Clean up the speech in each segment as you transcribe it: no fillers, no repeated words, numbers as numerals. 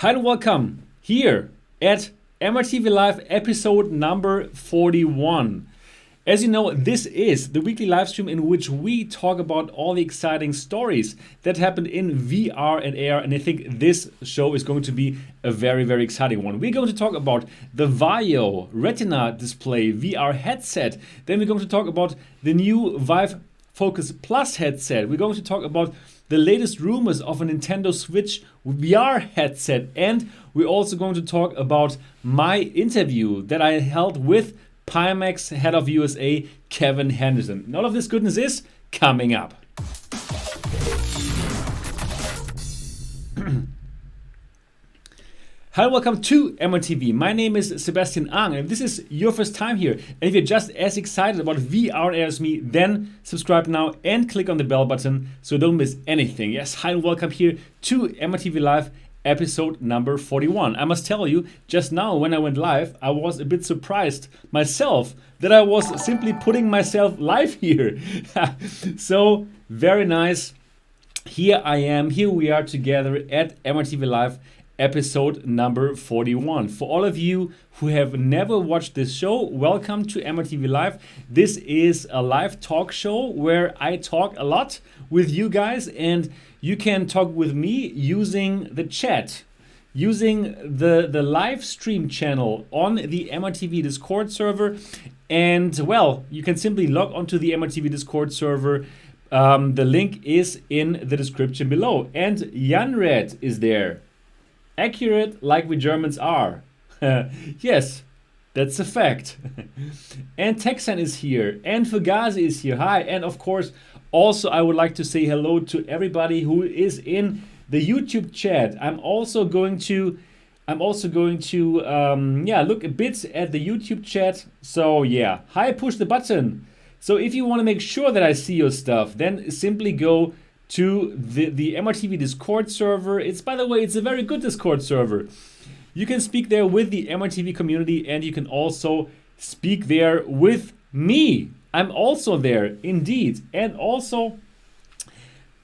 Hi and welcome here at MRTV Live episode number 41. As you know, this is the weekly live stream in which we talk about all the exciting stories that happened in VR and AR, and I think this show is going to be a very, very exciting one. We're going to talk about the Varjo Retina display VR headset. Then we're going to talk about the new Vive Focus Plus headset. We're going to talk about the latest rumors of a Nintendo Switch VR headset, and we're also going to talk about my interview that I held with Pimax head of USA, Kevin Henderson. And all of this goodness is coming up. Hi, welcome to MRTV. My name is Sebastian Ang, and if this is your first time here, and if you're just as excited about VR as me, then subscribe now and click on the bell button so you don't miss anything. Yes, hi and welcome here to MRTV Live episode number 41. I must tell you, just now when I went live, I was a bit surprised myself that I was simply putting myself live here. So, very nice. Here I am, here we are together at MRTV Live episode number 41. For all of you who have never watched this show, welcome to MRTV Live. This is a live talk show where I talk a lot with you guys, and you can talk with me using the chat, using the live stream channel on the MRTV Discord server. And well, you can simply log onto the MRTV Discord server. The link is in the description below. And Janred is there. Accurate like we Germans are. Yes, that's a fact. And Texan is here, and Fugazi is here. Hi, and of course, also I would like to say hello to everybody who is in the YouTube chat. I'm also going to look a bit at the YouTube chat. So yeah, hi, push the button. So if you want to make sure that I see your stuff, then simply go to the MRTV Discord server. By the way, it's a very good Discord server. You can speak there with the MRTV community, and you can also speak there with me. I'm also there, indeed. And also,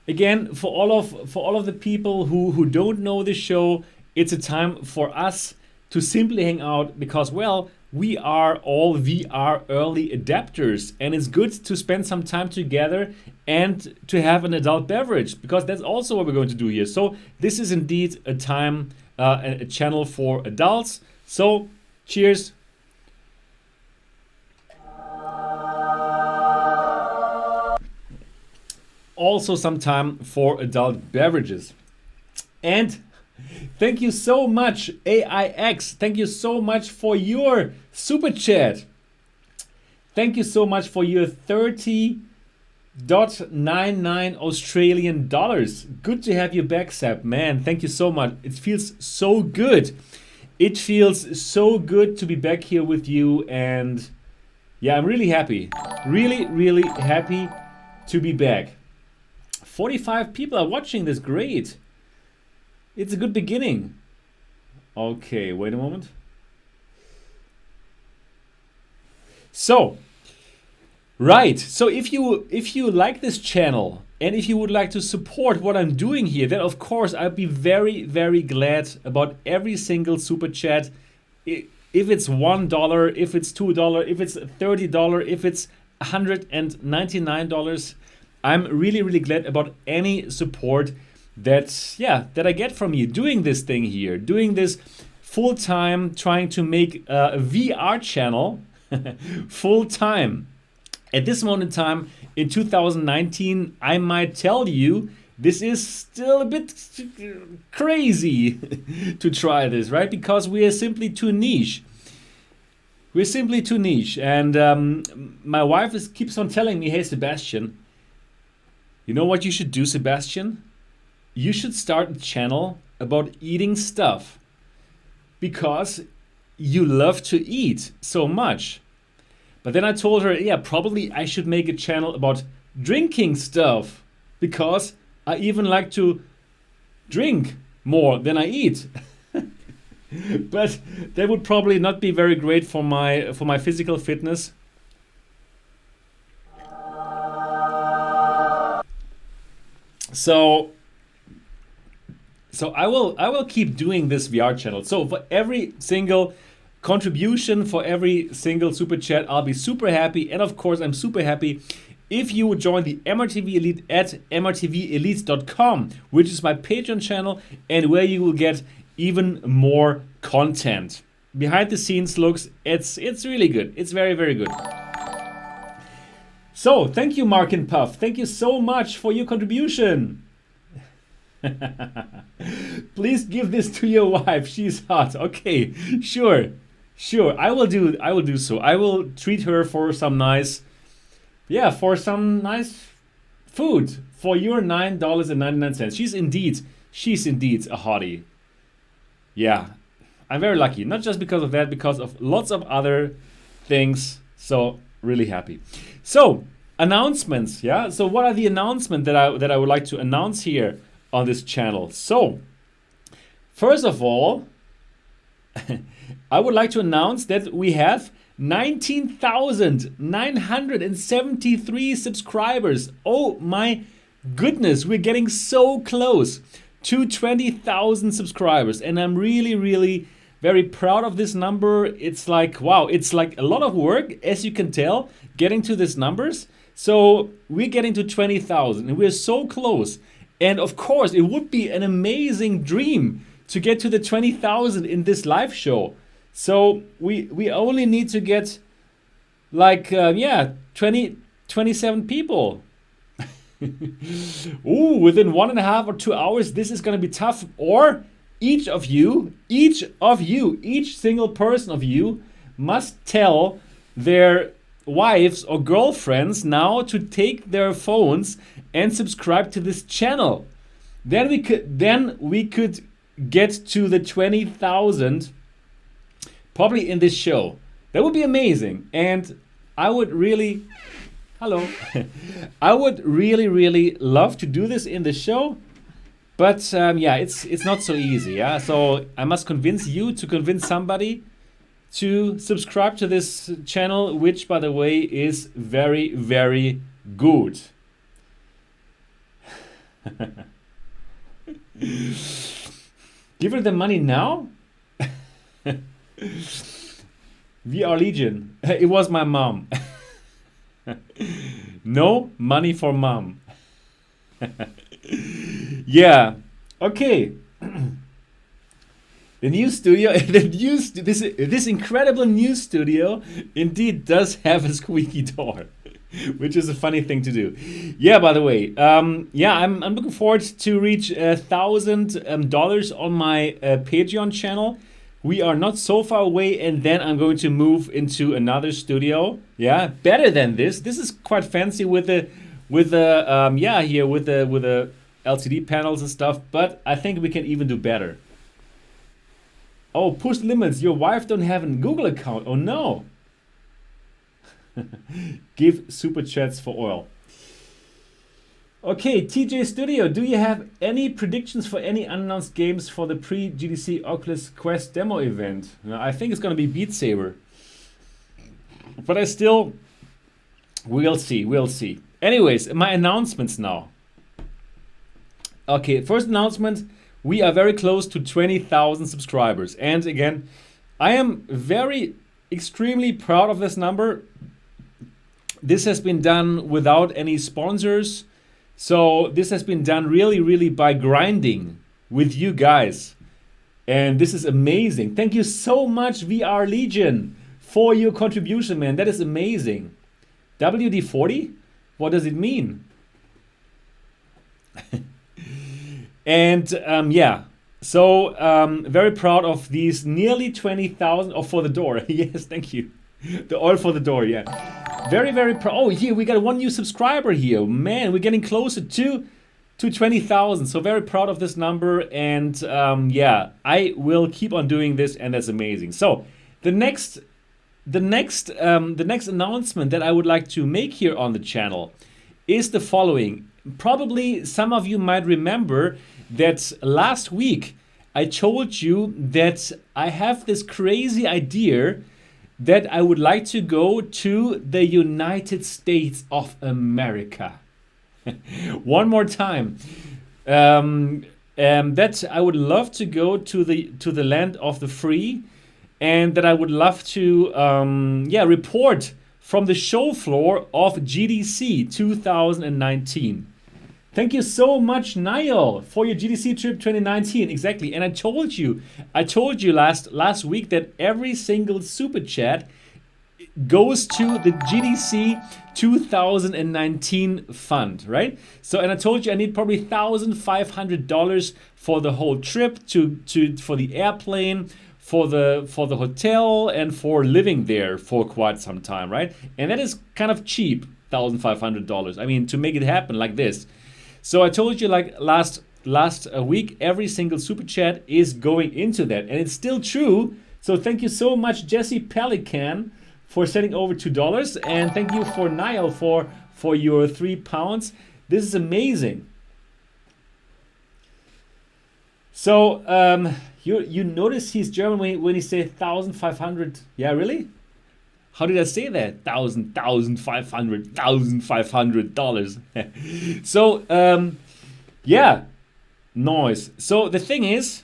again, for all of the people who don't know the show, it's a time for us to simply hang out because, well, we are all VR early adapters, and it's good to spend some time together and to have an adult beverage, because that's also what we're going to do here. So this is indeed a time, a channel for adults. So cheers. Also some time for adult beverages. And thank you so much, AIX. Thank you so much for your super chat. Thank you so much for your 30.99 Australian dollars. Good to have you back, Seb. Man, thank you so much. It feels so good. It feels so good to be back here with you. And yeah, I'm really happy. Really, really happy to be back. 45 people are watching this. Great. It's a good beginning. Okay, wait a moment. So, right. So if you like this channel and if you would like to support what I'm doing here, then of course I'd be very, very glad about every single super chat. If it's $1, if it's $2, if it's $30, if it's $199, I'm really, really glad about any support that I get from you doing this thing here, doing this full time, trying to make a VR channel full time. At this moment in time in 2019, I might tell you this is still a bit crazy to try this, right? Because we are simply too niche. We're simply too niche. And my wife keeps on telling me, hey, Sebastian, you know what you should do, Sebastian? You should start a channel about eating stuff because you love to eat so much. But then I told her, yeah, probably I should make a channel about drinking stuff because I even like to drink more than I eat. But that would probably not be very great for my physical fitness. So So I will keep doing this VR channel. So for every single contribution, for every single super chat, I'll be super happy. And of course, I'm super happy if you would join the MRTV Elite at mrtvelites.com, which is my Patreon channel and where you will get even more content. Behind the scenes looks, it's really good. It's very, very good. So thank you, Mark and Puff. Thank you so much for your contribution. Please give this to your wife. She's hot. Okay, sure. I will do so. I will treat her for some nice, food for your $9.99. She's indeed a hottie. Yeah, I'm very lucky. Not just because of that, because of lots of other things. So really happy. So announcements. Yeah. So what are the announcements that I would like to announce here on this channel? So first of all, I would like to announce that we have 19,973 subscribers. Oh my goodness, we're getting so close to 20,000 subscribers, and I'm really, really very proud of this number. It's like, wow, it's like a lot of work, as you can tell, getting to these numbers. So we're getting to 20,000 and we're so close. And of course, it would be an amazing dream to get to the 20,000 in this live show. So we only need to get like, 27 people. Ooh, within 1.5 or 2 hours, this is going to be tough. Or each single person of you must tell their wives or girlfriends now to take their phones and subscribe to this channel. Then we could get to the 20,000 probably in this show. That would be amazing. And I would really I would really love to do this in the show. But it's not so easy. Yeah, so I must convince you to convince somebody to subscribe to this channel, which, by the way, is very, very good. Give her the money now? VR Legion. It was my mom. No money for mom. Yeah. Okay. The new studio, this incredible new studio indeed does have a squeaky door, which is a funny thing to do. Yeah, by the way, I'm looking forward to reach $1,000 on my Patreon channel. We are not so far away, and then I'm going to move into another studio. Yeah, better than this. This is quite fancy with the LCD panels and stuff. But I think we can even do better. Oh, push limits. Your wife don't have a Google account. Oh no. Give super chats for oil. Okay, TJ Studio, do you have any predictions for any unannounced games for the pre-GDC Oculus Quest demo event? I think it's going to be Beat Saber. But we'll see. Anyways, my announcements now. Okay, first announcement. We are very close to 20,000 subscribers. And again, I am extremely proud of this number. This has been done without any sponsors. So this has been done really by grinding with you guys. And this is amazing. Thank you so much, VR Legion, for your contribution, man. That is amazing. WD-40? What does it mean? And so very proud of these nearly 20,000. Oh, for the door. Yes, thank you. The oil for the door, yeah. Very proud. Oh, here we got one new subscriber here. Man, we're getting closer to 20,000. So very proud of this number. And I will keep on doing this, and that's amazing. So the next announcement that I would like to make here on the channel is the following. Probably some of you might remember that last week I told you that I have this crazy idea that I would like to go to the United States of America. One more time. that I would love to go to the land of the free, and that I would love to report from the show floor of GDC 2019. Thank you so much, Niall, for your GDC trip 2019. Exactly, and I told you last week that every single super chat goes to the GDC 2019 fund, right? So, and I told you I need probably $1,500 for the whole trip, for the airplane, for the hotel, and for living there for quite some time, right? And that is kind of cheap, $1,500. I mean, to make it happen like this. So I told you like last week, every single super chat is going into that, and it's still true. So thank you so much, Jesse Pelican, for sending over $2, and thank you for Niall for your £3. This is amazing. So you notice he's German when he says 1,500. Yeah, really? How did I say that? $1,500. So yeah, noise. So the thing is,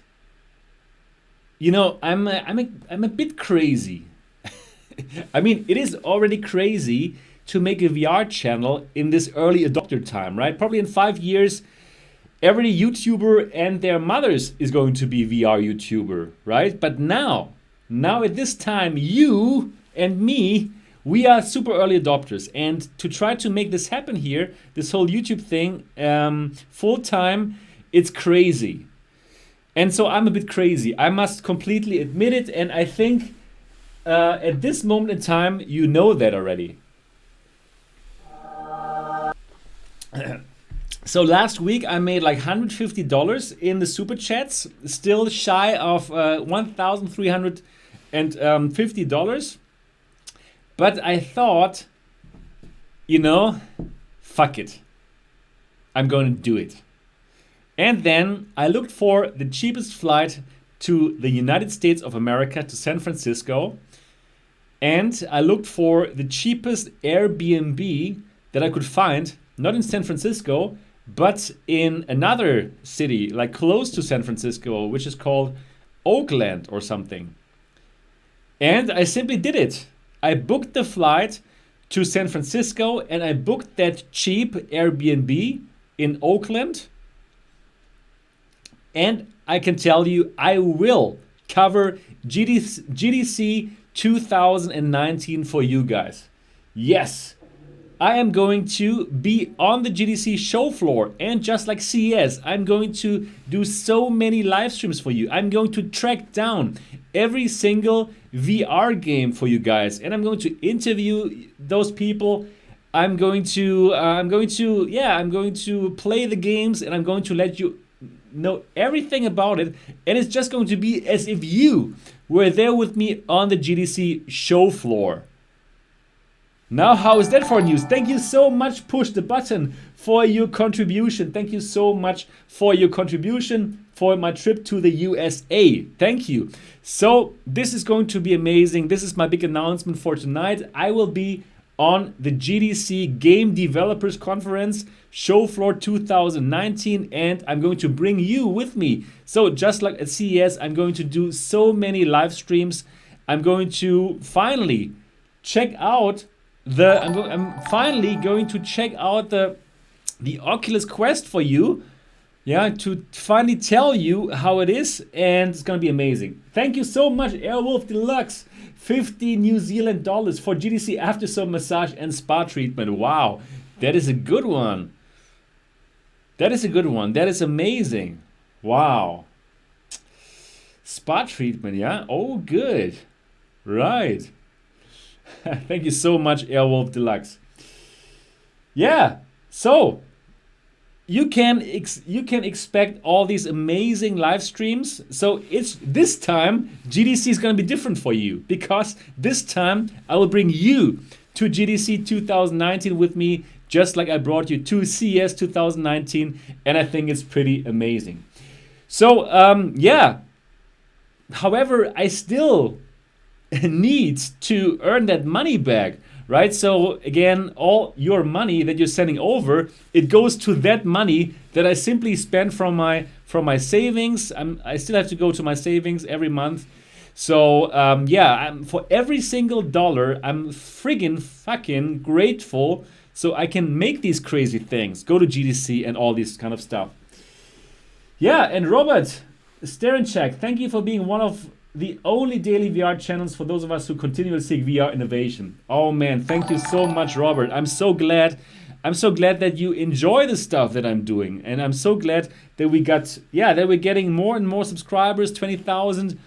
you know, I'm a bit crazy. I mean, it is already crazy to make a VR channel in this early adopter time, right? Probably in 5 years, every YouTuber and their mothers is going to be VR YouTuber, right? But now at this time, you and me, we are super early adopters. And to try to make this happen here, this whole YouTube thing, full time, it's crazy. And so I'm a bit crazy. I must completely admit it. And I think at this moment in time, you know that already. So last week I made like $150 in the super chats, still shy of $1,350. But I thought, you know, fuck it. I'm going to do it. And then I looked for the cheapest flight to the United States of America, to San Francisco. And I looked for the cheapest Airbnb that I could find, not in San Francisco, but in another city, like close to San Francisco, which is called Oakland or something. And I simply did it. I booked the flight to San Francisco, and I booked that cheap Airbnb in Oakland. And I can tell you, I will cover GDC 2019 for you guys. Yes, I am going to be on the GDC show floor, and just like CES, I'm going to do so many live streams for you. I'm going to track down every single VR game for you guys, and I'm going to interview those people. I'm going to play the games, and I'm going to let you know everything about it. And it's just going to be as if you were there with me on the GDC show floor. Now, how is that for news? Thank you so much, Push the Button, for your contribution. Thank you so much for your contribution for my trip to the USA. Thank you. So this is going to be amazing. This is my big announcement for tonight. I will be on the GDC Game Developers Conference Show Floor 2019, and I'm going to bring you with me. So just like at CES, I'm going to do so many live streams. I'm going to finally check out I'm finally going to check out the Oculus Quest for you. Yeah, to finally tell you how it is, and it's gonna be amazing. Thank you so much, Airwolf Deluxe. 50 New Zealand dollars for GDC after some massage and spa treatment. Wow, that is a good one. That is a good one. That is amazing. Wow. Spa treatment, yeah? Oh, good. Right. Thank you so much, Airwolf Deluxe. Yeah, so you can expect all these amazing live streams. So it's this time GDC is going to be different for you, because this time I will bring you to GDC 2019 with me, just like I brought you to CES 2019, and I think it's pretty amazing. So yeah. However, I still need to earn that money back, right? So again, all your money that you're sending over, it goes to that money that I simply spend from my savings. I still have to go to my savings every month. So yeah, for every single dollar, I'm friggin' fucking grateful. So I can make these crazy things, go to GDC and all this kind of stuff. Yeah, and Robert Sterenchak, thank you for being one of the only daily VR channels for those of us who continue to seek VR innovation. Oh man, thank you so much, Robert. I'm so glad that you enjoy the stuff that I'm doing, and I'm so glad that we're getting more and more subscribers, 20,000,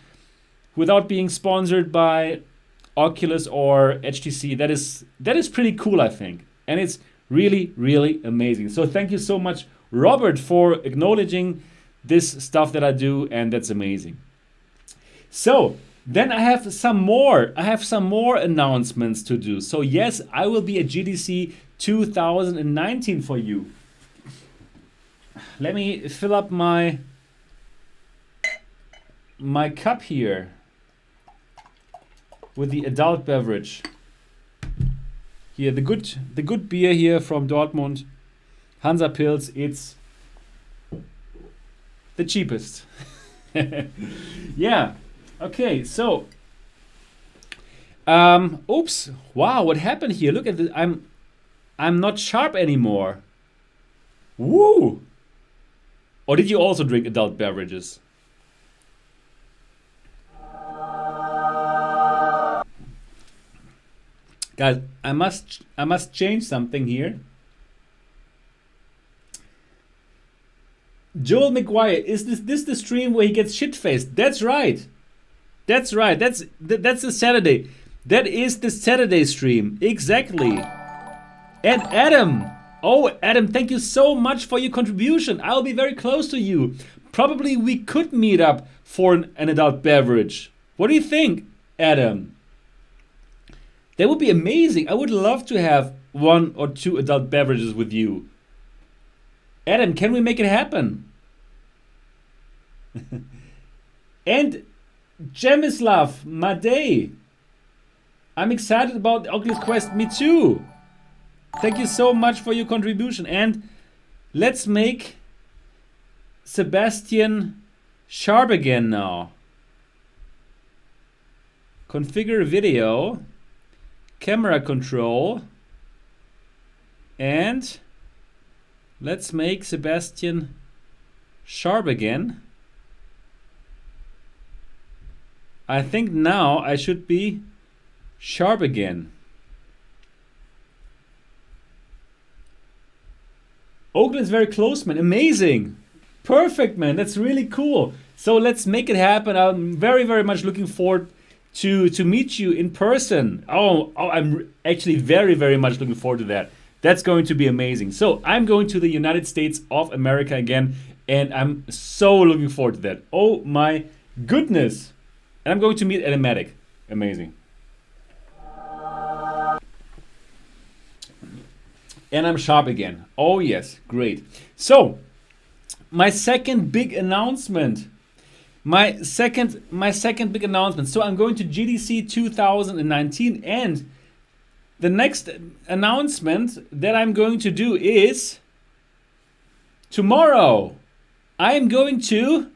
without being sponsored by Oculus or HTC. That is pretty cool, I think, and it's really, really amazing. So thank you so much, Robert, for acknowledging this stuff that I do, and that's amazing. So then I have some more announcements to do. So yes, I will be at GDC 2019 for you. Let me fill up my cup here with the adult beverage. Here, the good beer here from Dortmund, Hansa Pils. It's the cheapest. Yeah. Okay, so oops, wow, what happened here? Look at this. I'm not sharp anymore. Woo! Or did you also drink adult beverages? Guys, I must change something here. Joel McGuire, is this the stream where he gets shit-faced? That's right. That's right. That's the Saturday. That is the Saturday stream. Exactly. And Adam. Oh, Adam, thank you so much for your contribution. I'll be very close to you. Probably we could meet up for an adult beverage. What do you think, Adam? That would be amazing. I would love to have 1 or 2 adult beverages with you. Adam, can we make it happen? And Jemislav Madej, I'm excited about the Oculus Quest. Me too. Thank you so much for your contribution. And let's make Sebastian sharp again now. Configure video, camera control, and let's make Sebastian sharp again. I think now I should be sharp again. Oakland's very close, man. Amazing. Perfect, man. That's really cool. So let's make it happen. I'm very, very much looking forward to meet you in person. Oh, I'm actually very, very much looking forward to that. That's going to be amazing. So I'm going to the United States of America again, and I'm so looking forward to that. Oh my goodness. And I'm going to meet Animatic. Amazing. And I'm sharp again. Oh yes, great. So, my second big announcement. My second big announcement. So I'm going to GDC 2019, and the next announcement that I'm going to do is tomorrow. I am going to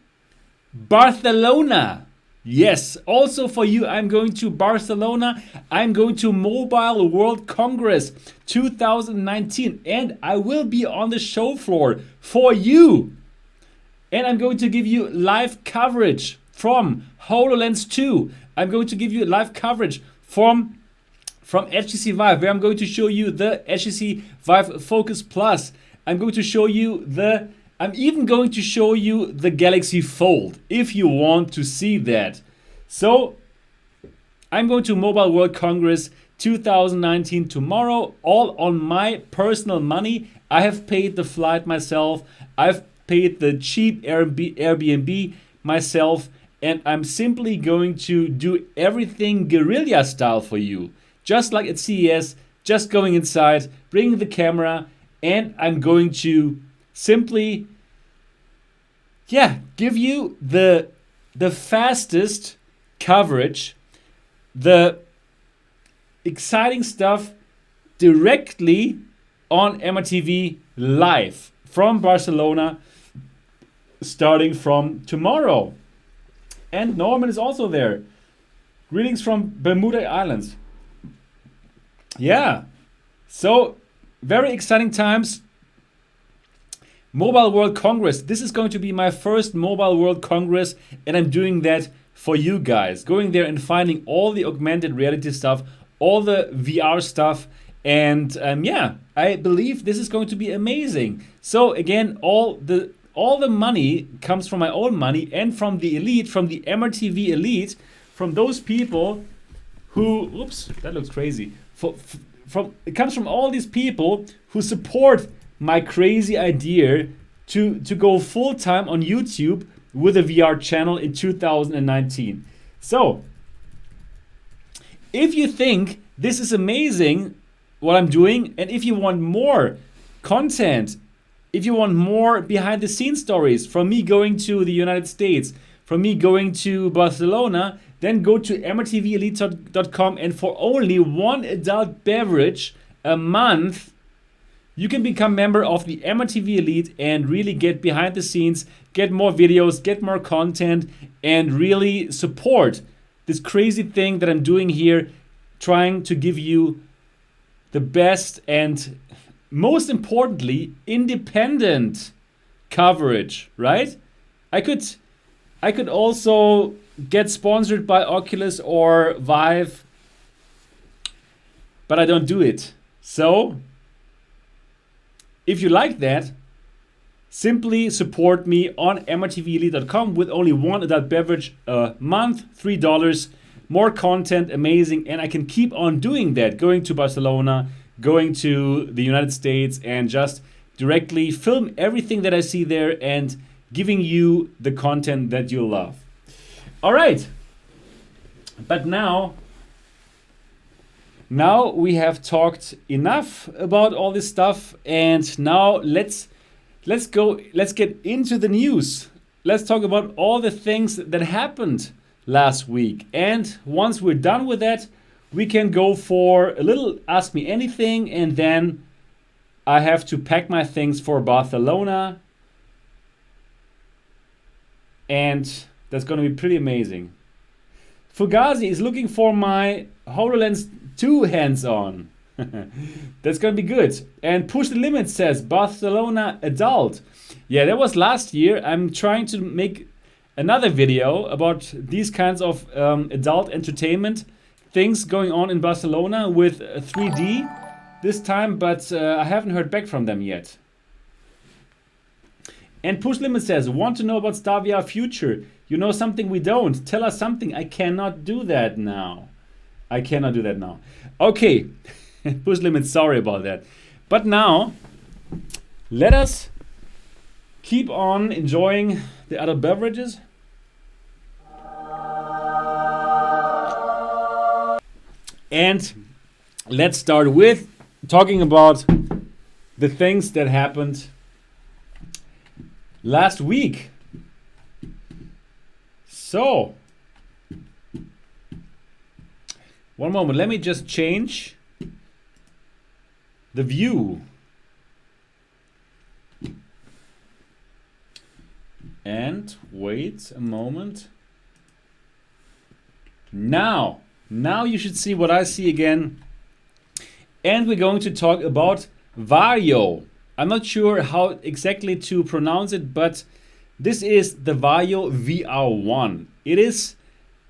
Barcelona. Yes, also for you, I'm going to Barcelona. I'm going to Mobile World Congress 2019, and I will be on the show floor for you. And I'm going to give you live coverage from HoloLens 2. I'm going to give you live coverage from HTC Vive, where I'm going to show you the HTC Vive Focus Plus. I'm even going to show you the Galaxy Fold, if you want to see that. So, I'm going to Mobile World Congress 2019 tomorrow, all on my personal money. I have paid the flight myself. I've paid the cheap Airbnb myself. And I'm simply going to do everything guerrilla style for you. Just like at CES, just going inside, bringing the camera, and I'm going to simply, give you the fastest coverage, the exciting stuff directly on MRTV live from Barcelona, starting from tomorrow. And Norman is also there. Greetings from Bermuda Islands. Yeah, so very exciting times. Mobile World Congress. This is going to be my first Mobile World Congress, and I'm doing that for you guys. Going there and finding all the augmented reality stuff, all the VR stuff, and yeah, I believe this is going to be amazing. So again, all the money comes from my own money and from the elite, from the MRTV elite, from those people who, oops, that looks crazy. It comes from all these people who support my crazy idea to go full time on YouTube with a VR channel in 2019. So, if you think this is amazing, what I'm doing, and if you want more content, if you want more behind the scenes stories from me going to the United States, from me going to Barcelona, then go to mrtvelite.com, and for only one adult beverage a month, you can become member of the MRTV Elite and really get behind the scenes, get more videos, get more content, and really support this crazy thing that I'm doing here, trying to give you the best and most importantly, independent coverage, right? I could also get sponsored by Oculus or Vive, but I don't do it. So, if you like that, simply support me on mrtvelite.com with only one adult beverage a month, $3, more content, amazing, and I can keep on doing that, going to Barcelona, going to the United States, and just directly film everything that I see there and giving you the content that you love. All right, but now we have talked enough about all this stuff, and now let's get into the news. Let's talk about all the things that happened last week, and once we're done with that, we can go for a little Ask Me Anything, and then I have to pack my things for Barcelona, and that's going to be pretty amazing. Fugazi is looking for my HoloLens 2 hands-on. That's going to be good. And Push the Limit says Barcelona adult. Yeah, that was last year. I'm trying to make another video about these kinds of adult entertainment things going on in Barcelona with 3D this time, but I haven't heard back from them yet. And Push Limit says, want to know about Star VR future? You know something we don't. Tell us something. I cannot do that now. Okay, Push Limit, sorry about that. But now, let us keep on enjoying the other beverages. And let's start with talking about the things that happened last week. So, one moment, let me just change the view. And wait a moment. Now you should see what I see again. And we're going to talk about Varjo. I'm not sure how exactly to pronounce it, but this is the Varjo VR-1. It is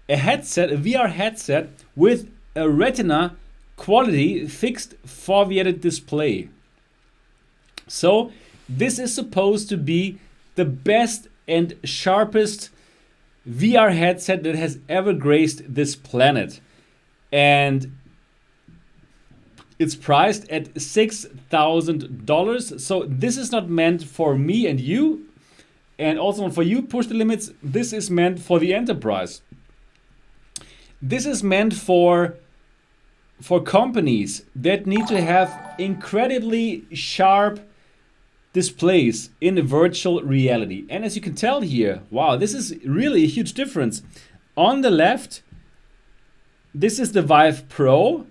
a headset, a VR headset with a Retina quality fixed foveated display. So this is supposed to be the best and sharpest VR headset that has ever graced this planet. And it's priced at $6,000. So this is not meant for me and you, and also for you, Push the Limits. This is meant for the enterprise. This is meant for companies that need to have incredibly sharp displays in virtual reality. And as you can tell here, wow, this is really a huge difference. On the left, this is the Vive Pro,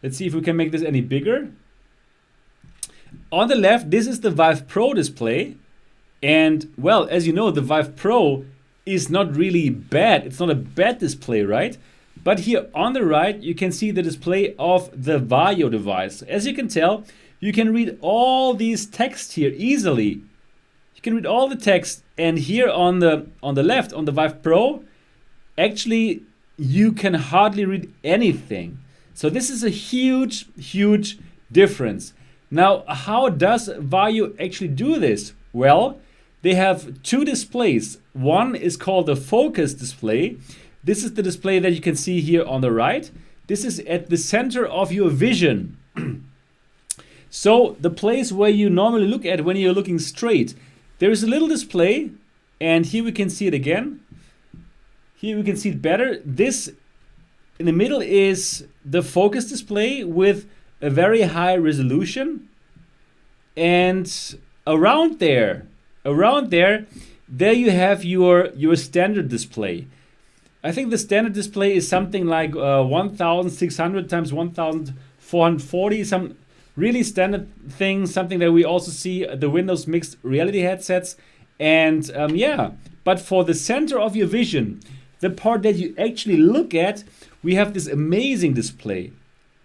Let's see if we can make this any bigger. On the left, this is the Vive Pro display. And well, as you know, the Vive Pro is not really bad. It's not a bad display, right? But here on the right, you can see the display of the Varjo device. As you can tell, you can read all these text here easily. You can read all the text, and here on the left, on the Vive Pro, actually you can hardly read anything. So this is a huge, huge difference. Now, how does Varjo actually do this? Well, they have two displays. One is called the focus display. This is the display that you can see here on the right. This is at the center of your vision. So the place where you normally look at when you're looking straight, there is a little display, and here we can see it again. Here we can see it better. This in the middle is the focus display with a very high resolution. And around there, there you have your standard display. I think the standard display is something like 1600 times 1440, some really standard thing, something that we also see at the Windows mixed reality headsets. And yeah, but for the center of your vision, the part that you actually look at, we have this amazing display.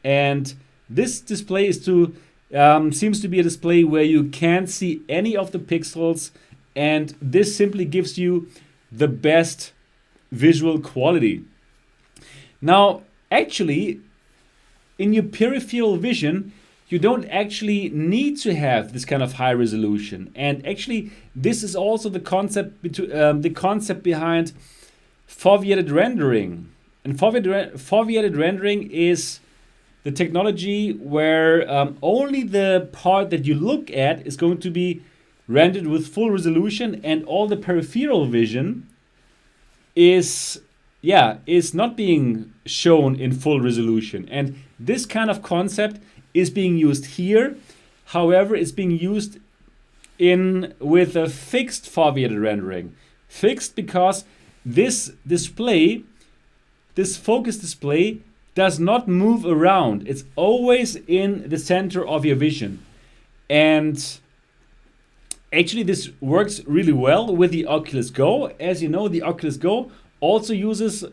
And this display is seems to be a display where you can't see any of the pixels, and this simply gives you the best visual quality. Now, actually, in your peripheral vision, you don't actually need to have this kind of high resolution. And actually, this is also the concept behind foveated rendering. And foveated rendering is the technology where only the part that you look at is going to be rendered with full resolution, and all the peripheral vision is not being shown in full resolution. And this kind of concept is being used here. However, it's being used with a fixed foveated rendering. Fixed because this display, this focus display, does not move around. It's always in the center of your vision. And actually this works really well with the Oculus Go. As you know, the Oculus Go also uses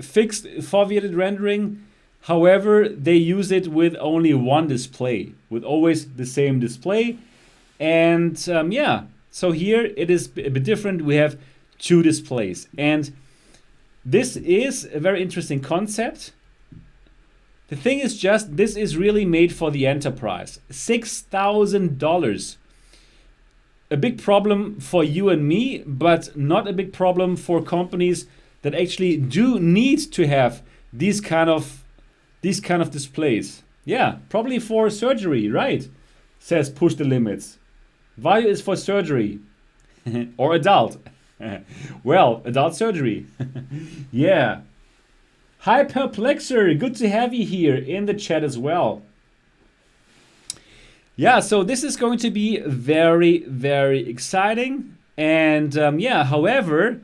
fixed foveated rendering. However, they use it with only one display, with always the same display. And yeah, so here it is a bit different. We have two displays. And this is a very interesting concept. The thing is just, this is really made for the enterprise. $6,000. A big problem for you and me, but not a big problem for companies that actually do need to have these kind of displays. Yeah, probably for surgery, right? Says Push the Limits. Varjo is for surgery or adult. Well, adult surgery. Yeah. Hyperplexer, good to have you here in the chat as well. Yeah, so this is going to be very, very exciting. And yeah, however,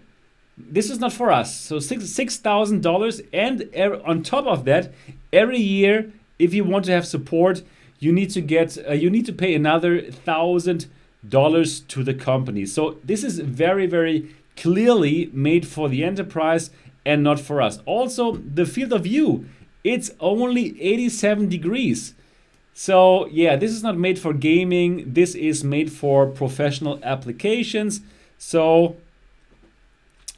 this is not for us. So $6,000, and on top of that, every year, if you want to have support, you need to pay another $1,000 to the company. So this is very, very clearly made for the enterprise and not for us. Also, the field of view, it's only 87 degrees. So yeah, this is not made for gaming. This is made for professional applications. So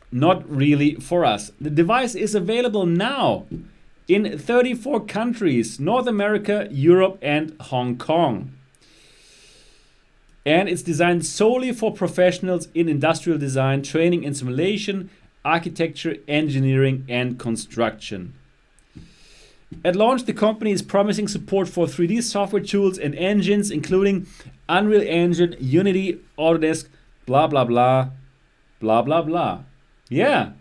not really for us. The device is available now in 34 countries, North America, Europe, and Hong Kong. And it's designed solely for professionals in industrial design, training and simulation, architecture, engineering, and construction. At launch, the company is promising support for 3D software tools and engines, including Unreal Engine, Unity, Autodesk, blah, blah, blah, blah, blah, blah. Yeah.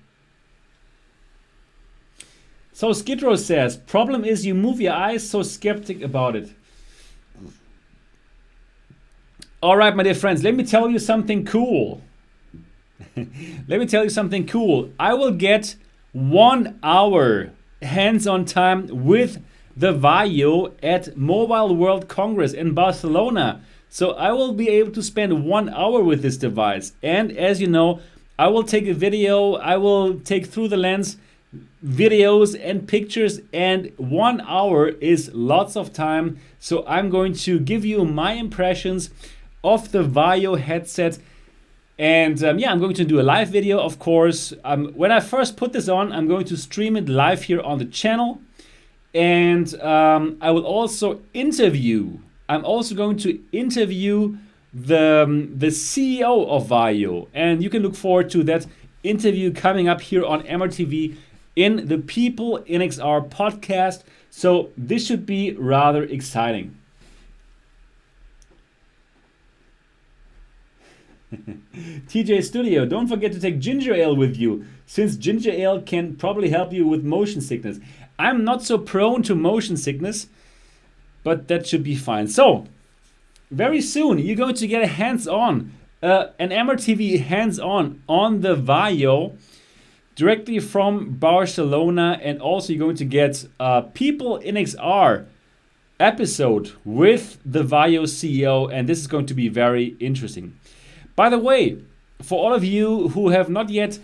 So Skidrow says, problem is you move your eyes, so skeptic about it. All right, my dear friends, let me tell you something cool. Let me tell you something cool. I will get 1 hour hands-on time with the Varjo at Mobile World Congress in Barcelona. So I will be able to spend 1 hour with this device. And as you know, I will take a video, I will take through the lens videos and pictures, and 1 hour is lots of time. So I'm going to give you my impressions of the Varjo headset. And yeah, I'm going to do a live video, of course. When I first put this on, I'm going to stream it live here on the channel. And I will also interview. I'm also going to interview the CEO of Varjo. And you can look forward to that interview coming up here on MRTV in the People in XR podcast. So this should be rather exciting. TJ Studio, don't forget to take ginger ale with you, since ginger ale can probably help you with motion sickness. I'm not so prone to motion sickness, but that should be fine. So, very soon you're going to get a hands-on, an MRTV hands-on on the Varjo directly from Barcelona, and also you're going to get a People in XR episode with the Varjo CEO, and this is going to be very interesting. By the way, for all of you who have not yet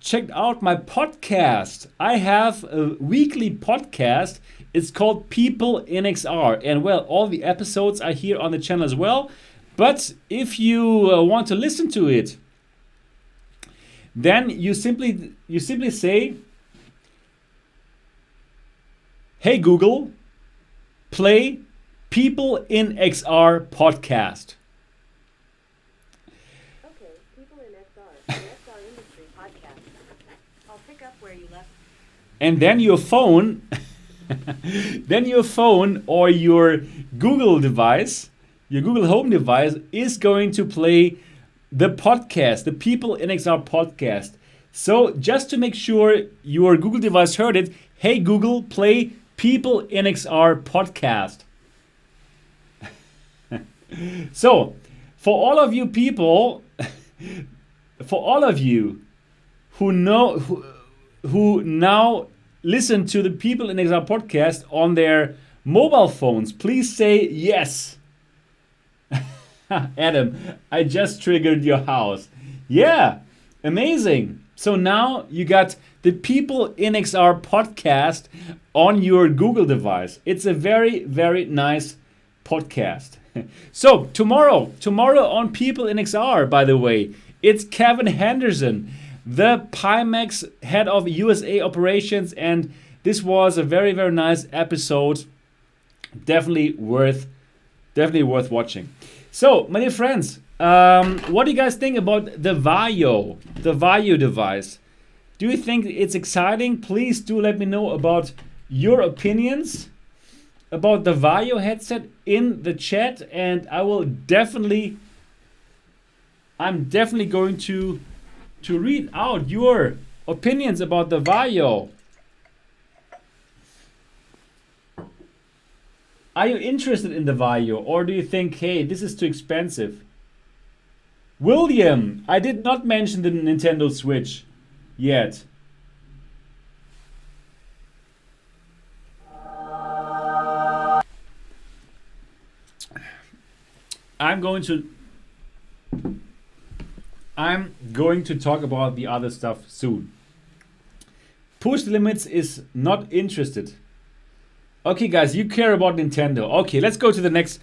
checked out my podcast, I have a weekly podcast. It's called People in XR. And well, all the episodes are here on the channel as well. But if you want to listen to it, then you simply say, "Hey Google, play People in XR podcast." And then your phone, or your Google device, your Google Home device is going to play the podcast, the People in XR podcast. So just to make sure your Google device heard it, hey Google, play People in XR podcast. So for all of you people, for all of you who know, who now listen to the People in XR podcast on their mobile phones, please say yes. Adam, I just triggered your house. Yeah, amazing. So now you got the People in XR podcast on your Google device. It's a very, very nice podcast. So tomorrow on People in XR, by the way, it's Kevin Henderson, the Pimax head of USA operations, and this was a very, very nice episode. Definitely worth watching. So, my dear friends, what do you guys think about the Varjo device? Do you think it's exciting? Please do let me know about your opinions about the Varjo headset in the chat, and I'm definitely going to read out your opinions about the Varjo. Are you interested in the Varjo, or do you think, hey, this is too expensive? William, I did not mention the Nintendo Switch yet. I'm going to talk about the other stuff soon. Push Limits is not interested. Okay, guys, you care about Nintendo. Okay, let's go to the next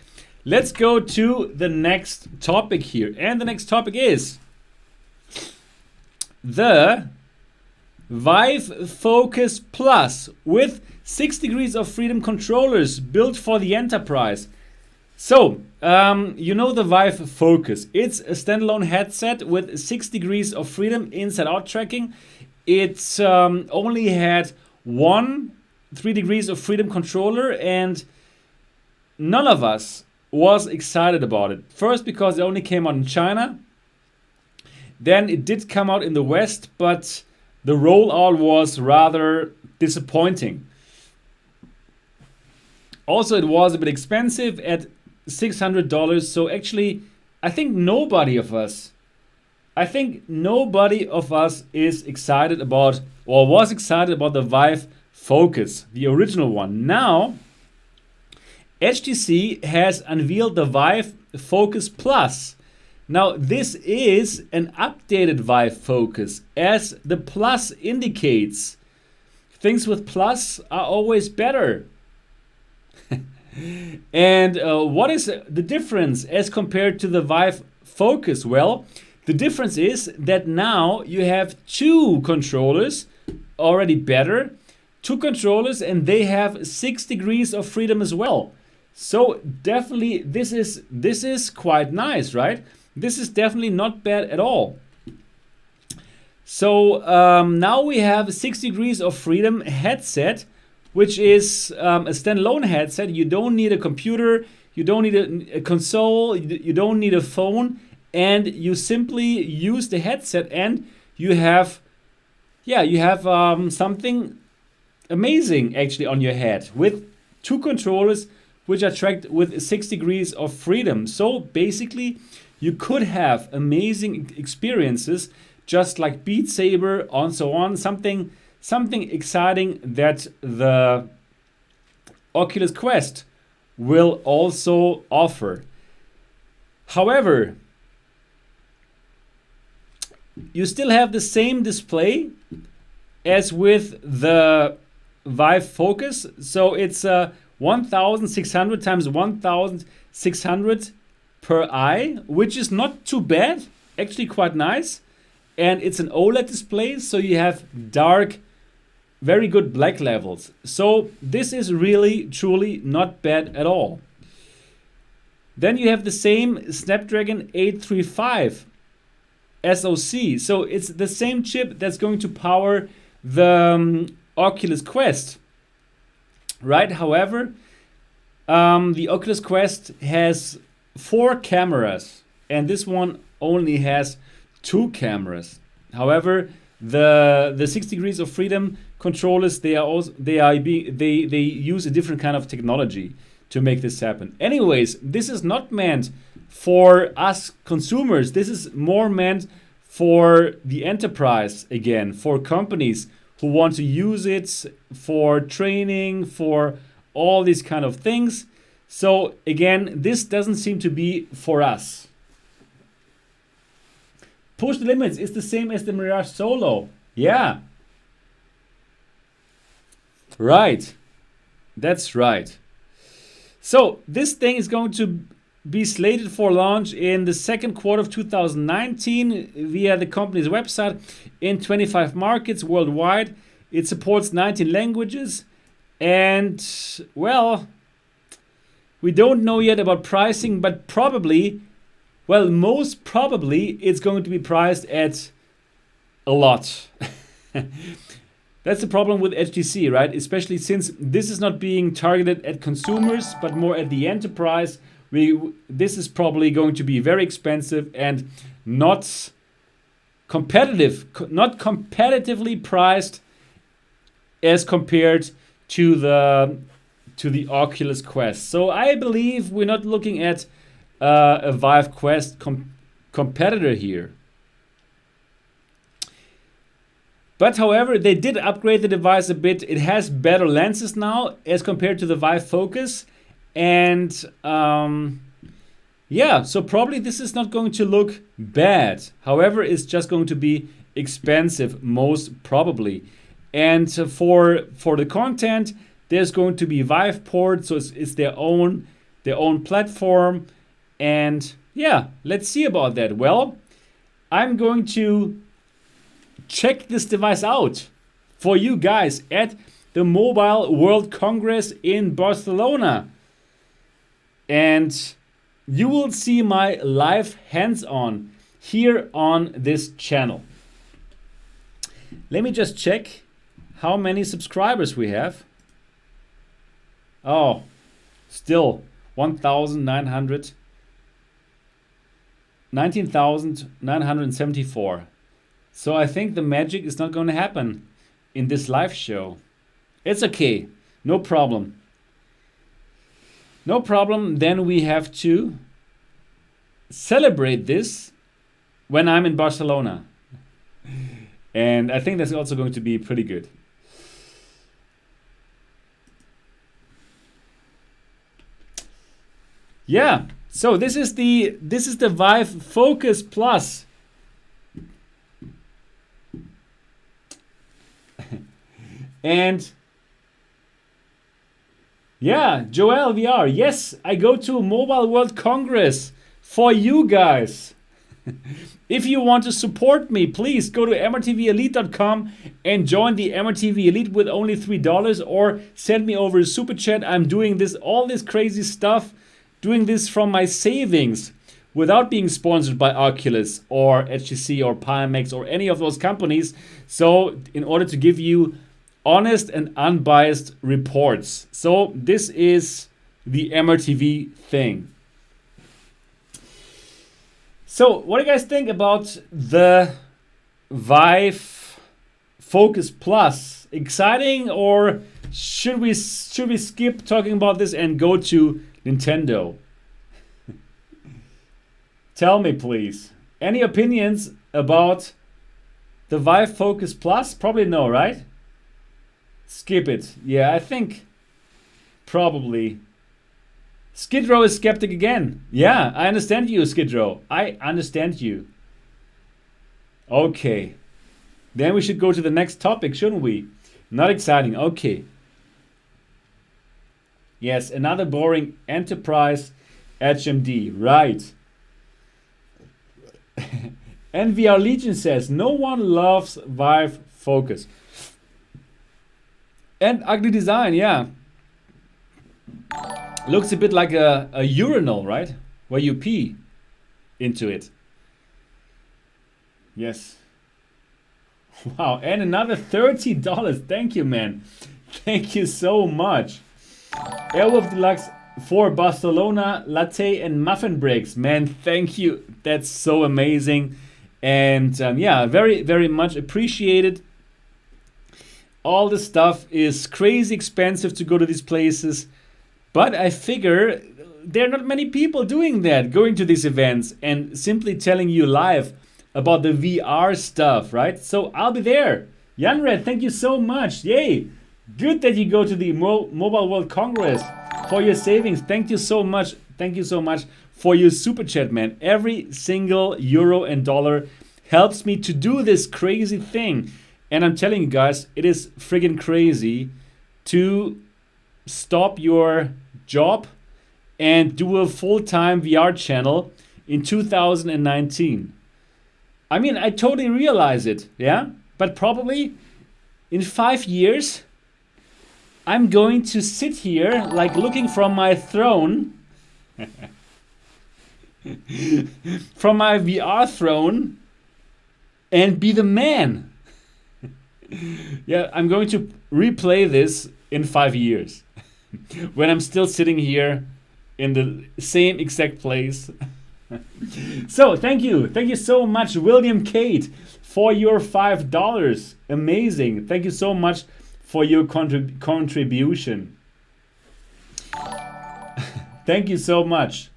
topic here. And the next topic is the Vive Focus Plus with 6 degrees of freedom controllers built for the enterprise. So, you know the Vive Focus. It's a standalone headset with 6 degrees of freedom inside-out tracking. It's only had one 3 degrees of freedom controller, and none of us was excited about it. First, because it only came out in China. Then it did come out in the West, but the rollout was rather disappointing. Also, it was a bit expensive at $600. So actually, I think nobody of us is excited about, or was excited about, the Vive Focus, the original one. Now, HTC has unveiled the Vive Focus Plus. Now, this is an updated Vive Focus, as the plus indicates. Things with plus are always better. And what is the difference as compared to the Vive Focus? Well, the difference is that now you have two controllers, already better, two controllers, and they have 6 degrees of freedom as well. So definitely this is quite nice, right? This is definitely not bad at all. So now we have 6 degrees of freedom headset, which is a standalone headset. You don't need a computer, you don't need a console, you don't need a phone, and you simply use the headset and you have something amazing actually on your head with two controllers which are tracked with 6 degrees of freedom. So basically you could have amazing experiences just like Beat Saber and so on, something exciting that the Oculus Quest will also offer. However, you still have the same display as with the Vive Focus. So it's 1600 times 1600 per eye, which is not too bad, actually quite nice. And it's an OLED display, so you have dark, very good black levels. So this is really, truly not bad at all. Then you have the same Snapdragon 835 SoC. So it's the same chip that's going to power the Oculus Quest, right? However, the Oculus Quest has 4 cameras, and this one only has 2 cameras. However, the 6 degrees of freedom controllers, they use a different kind of technology to make this happen. Anyways, this is not meant for us consumers. This is more meant for the enterprise, again, for companies who want to use it for training, for all these kind of things. So again, this doesn't seem to be for us. Push the limits is the same as the Mirage Solo. Yeah. Right. That's right. So this thing is going to be slated for launch in the second quarter of 2019 via the company's website in 25 markets worldwide. It supports 19 languages. And, well, we don't know yet about pricing, but probably, well, most probably it's going to be priced at a lot. That's the problem with HTC, right? Especially since this is not being targeted at consumers, but more at the enterprise. This is probably going to be very expensive and not competitively priced as compared to the Oculus Quest. So I believe we're not looking at a Vive Quest competitor here. But however, they did upgrade the device a bit. It has better lenses now as compared to the Vive Focus. And yeah, so probably this is not going to look bad. However, it's just going to be expensive, most probably. And for the content, there's going to be Vive port, so it's their own platform. And yeah, let's see about that. Well, I'm going to check this device out for you guys at the Mobile World Congress in Barcelona. And you will see my live hands-on here on this channel. Let me just check how many subscribers we have. Oh, still 19,974. So I think the magic is not going to happen in this live show. It's okay, no problem. No problem, then we have to celebrate this when I'm in Barcelona. And I think that's also going to be pretty good. Yeah. So this is the Vive Focus Plus. And yeah, Joel VR. Yes, I go to Mobile World Congress for you guys. If you want to support me, please go to mrtvelite.com and join the MRTV Elite with only $3, or send me over a super chat. I'm doing all this crazy stuff, doing this from my savings without being sponsored by Oculus or HTC or Pimax or any of those companies. So in order to give you honest and unbiased reports. So this is the MRTV thing. So what do you guys think about the Vive Focus Plus? Exciting, or should we skip talking about this and go to Nintendo? Tell me, please. Any opinions about the Vive Focus Plus? Probably no, right? Skip it. Yeah, I think probably. Skid Row is skeptic again. Yeah, I understand you, Skid Row. I understand you. Okay. Then we should go to the next topic, shouldn't we? Not exciting. Okay. Yes, another boring enterprise HMD. Right. NVR Legion says, no one loves Vive Focus. And ugly design, yeah. Looks a bit like a urinal, right? Where you pee into it. Yes. Wow, and another $30. Thank you, man. Thank you so much. Airwolf Deluxe for Barcelona, latte and muffin breaks. Man, thank you. That's so amazing. And yeah, very, very much appreciated. All the stuff is crazy expensive to go to these places. But I figure there are not many people doing that, going to these events and simply telling you live about the VR stuff, right? So I'll be there. Janred, thank you so much. Yay. Good that you go to the Mobile World Congress for your savings. Thank you so much. Thank you so much for your super chat, man. Every single euro and dollar helps me to do this crazy thing. And I'm telling you guys, it is friggin' crazy to stop your job and do a full-time VR channel in 2019. I mean, I totally realize it, yeah? But probably in 5 years, I'm going to sit here like looking from my throne, from my VR throne, and be the man. Yeah, I'm going to replay this in 5 years. When I'm still sitting here in the same exact place. So thank you so much, William Kate, for your $5. Amazing. Thank you so much for your contribution. Thank you so much.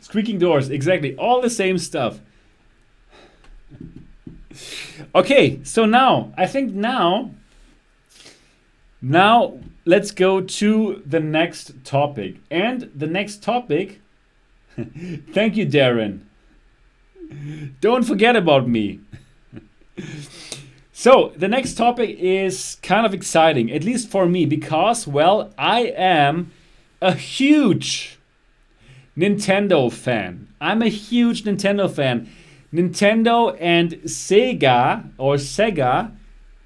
Squeaking doors, exactly, all the same stuff. Okay, so now I think now let's go to the next topic. And the next topic, thank you, Darren. Don't forget about me. So the next topic is kind of exciting, at least for me, because, well, I am a huge Nintendo fan. I'm a huge Nintendo fan. Nintendo and Sega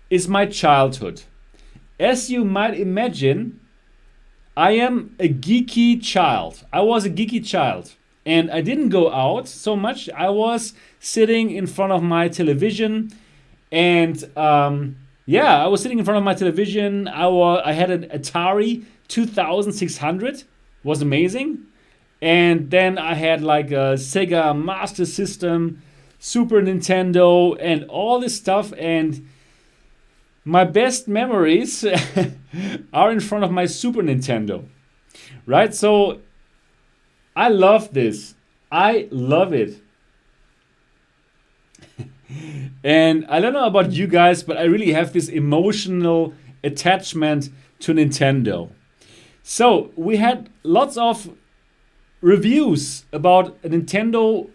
is my childhood. As you might imagine, I am a geeky child. I was a geeky child. And I didn't go out so much. I was sitting in front of my television. And yeah, I was sitting in front of my television. I had an Atari 2600. Was amazing. And then I had like a Sega Master System, Super Nintendo, and all this stuff. And my best memories are in front of my Super Nintendo, right? So I love this. I love it. And I don't know about you guys, but I really have this emotional attachment to Nintendo. So we had lots of reviews about a Nintendo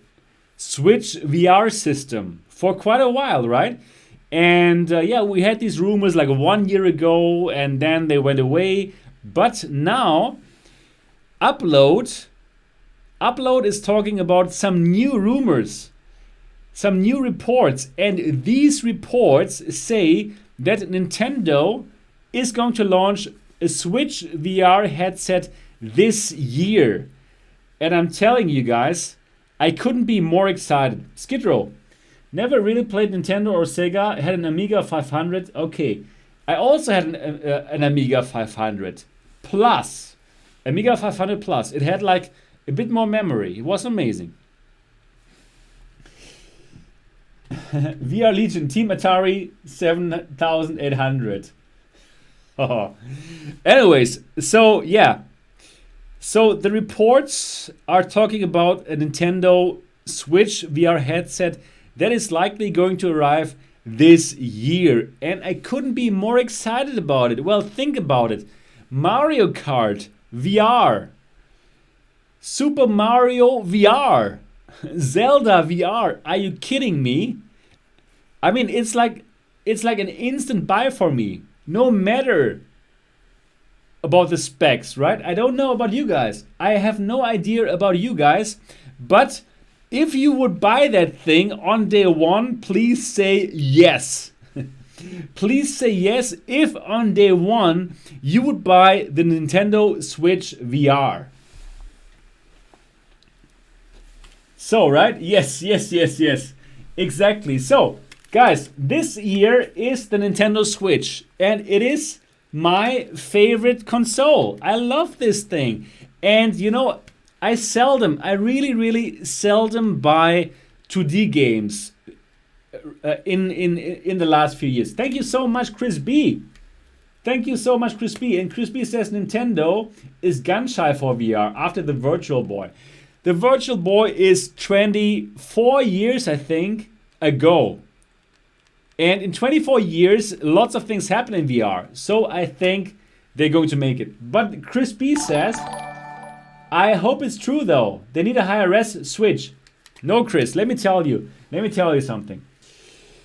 Switch VR system for quite a while, right? And yeah, we had these rumors like 1 year ago, and then they went away. But now, Upload is talking about some new rumors, some new reports, and these reports say that Nintendo is going to launch a Switch VR headset this year. And I'm telling you guys, I couldn't be more excited. Skid Row, never really played Nintendo or Sega, had an Amiga 500. Okay, I also had an Amiga 500 Plus. Amiga 500 Plus. It had like a bit more memory. It was amazing. VR Legion, Team Atari 7800. Oh. Anyways, so yeah. So the reports are talking about a Nintendo Switch VR headset that is likely going to arrive this year. And I couldn't be more excited about it. Well, think about it. Mario Kart VR. Super Mario VR. Zelda VR. Are you kidding me? I mean, it's like an instant buy for me. No matter about the specs, right? I don't know about you guys. I have no idea about you guys. But if you would buy that thing on day one, please say yes. Please say yes if on day one you would buy the Nintendo Switch VR. So, right? Yes. Exactly. So, guys, this year is the Nintendo Switch, and it is my favorite console. I love this thing. And you know, I really seldom buy 2D games in the last few years. Thank you so much, Chris B. Thank you so much, Chris B. And Chris B says Nintendo is gun shy for VR after the Virtual Boy. The Virtual Boy is 24 years, I think, ago. And in 24 years, lots of things happen in VR. So I think they're going to make it. But Chris B says, I hope it's true though. They need a higher res Switch. No, Chris, let me tell you something.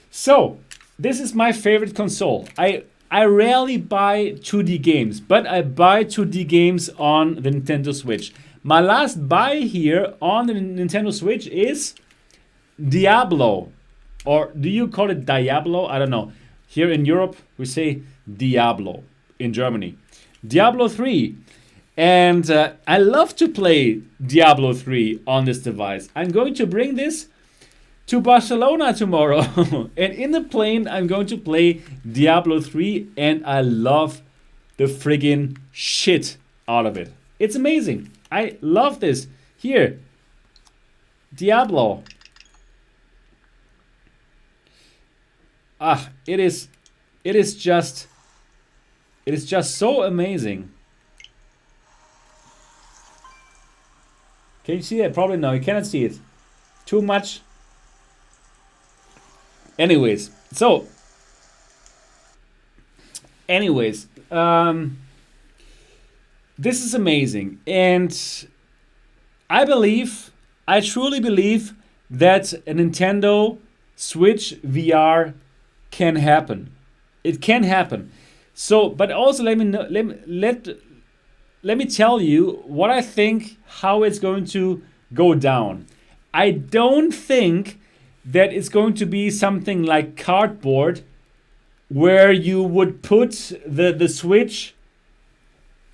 So, this is my favorite console. I rarely buy 2D games, but I buy 2D games on the Nintendo Switch. My last buy here on the Nintendo Switch is Diablo. Or do you call it Diablo? I don't know. Here in Europe, we say Diablo. In Germany. Diablo 3. And I love to play Diablo 3 on this device. I'm going to bring this to Barcelona tomorrow. And in the plane, I'm going to play Diablo 3. And I love the friggin' shit out of it. It's amazing. I love this. Here. Diablo. It is just so amazing. Can you see that? Probably no, you cannot see it. Too much. Anyways, this is amazing, and I truly believe that a Nintendo Switch VR can happen. It can happen. So, but also let me tell you what I think, how it's going to go down. I don't think that it's going to be something like cardboard where you would put the Switch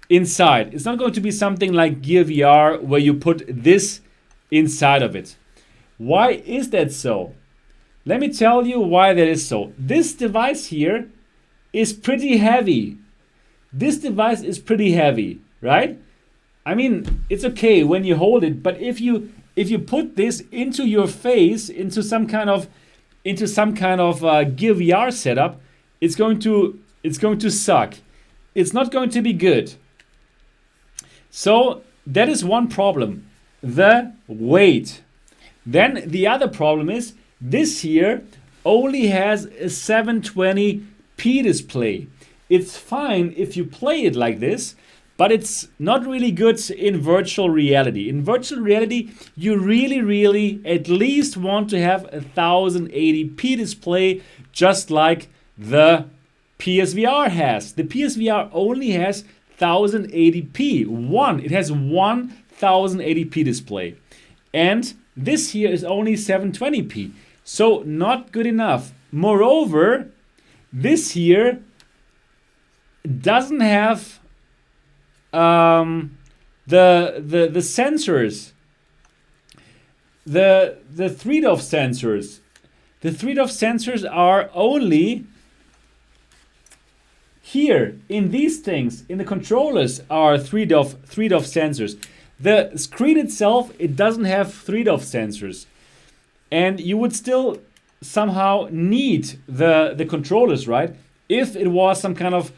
inside. It's not going to be something like Gear VR where you put this inside of it. Why is that so? Let me tell you why that is so. This device here is pretty heavy. This device is pretty heavy, right? I mean, it's okay when you hold it, but if you put this into your face, into some kind of Gear VR setup, it's going to suck. It's not going to be good. So that is one problem, the weight. Then the other problem is this here only has a 720p display. It's fine if you play it like this, but it's not really good in virtual reality. In virtual reality, you really at least want to have a 1080p display, just like the PSVR has. The PSVR only has 1080p. It has one 1080p display. And this here is only 720p. So not good enough. Moreover, this here doesn't have the sensors, the 3DOF sensors. The 3DOF sensors are only here in these things. In the controllers are 3DOF sensors. The screen itself, it doesn't have 3DOF sensors, and you would still somehow need the controllers, right? If it was some kind of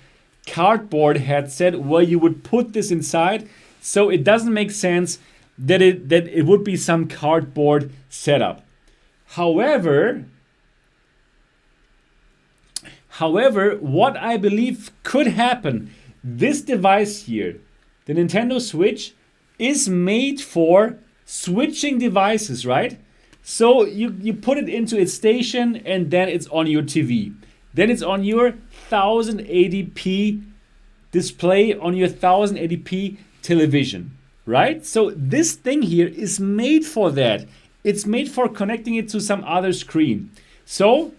cardboard headset where you would put this inside. So it doesn't make sense that it would be some cardboard setup. However, what I believe could happen, this device here, the Nintendo Switch, is made for switching devices, right? So you put it into its station and then it's on your TV. Then it's on your 1080p display, on your 1080p television, right? So this thing here is made for that. It's made for connecting it to some other screen. So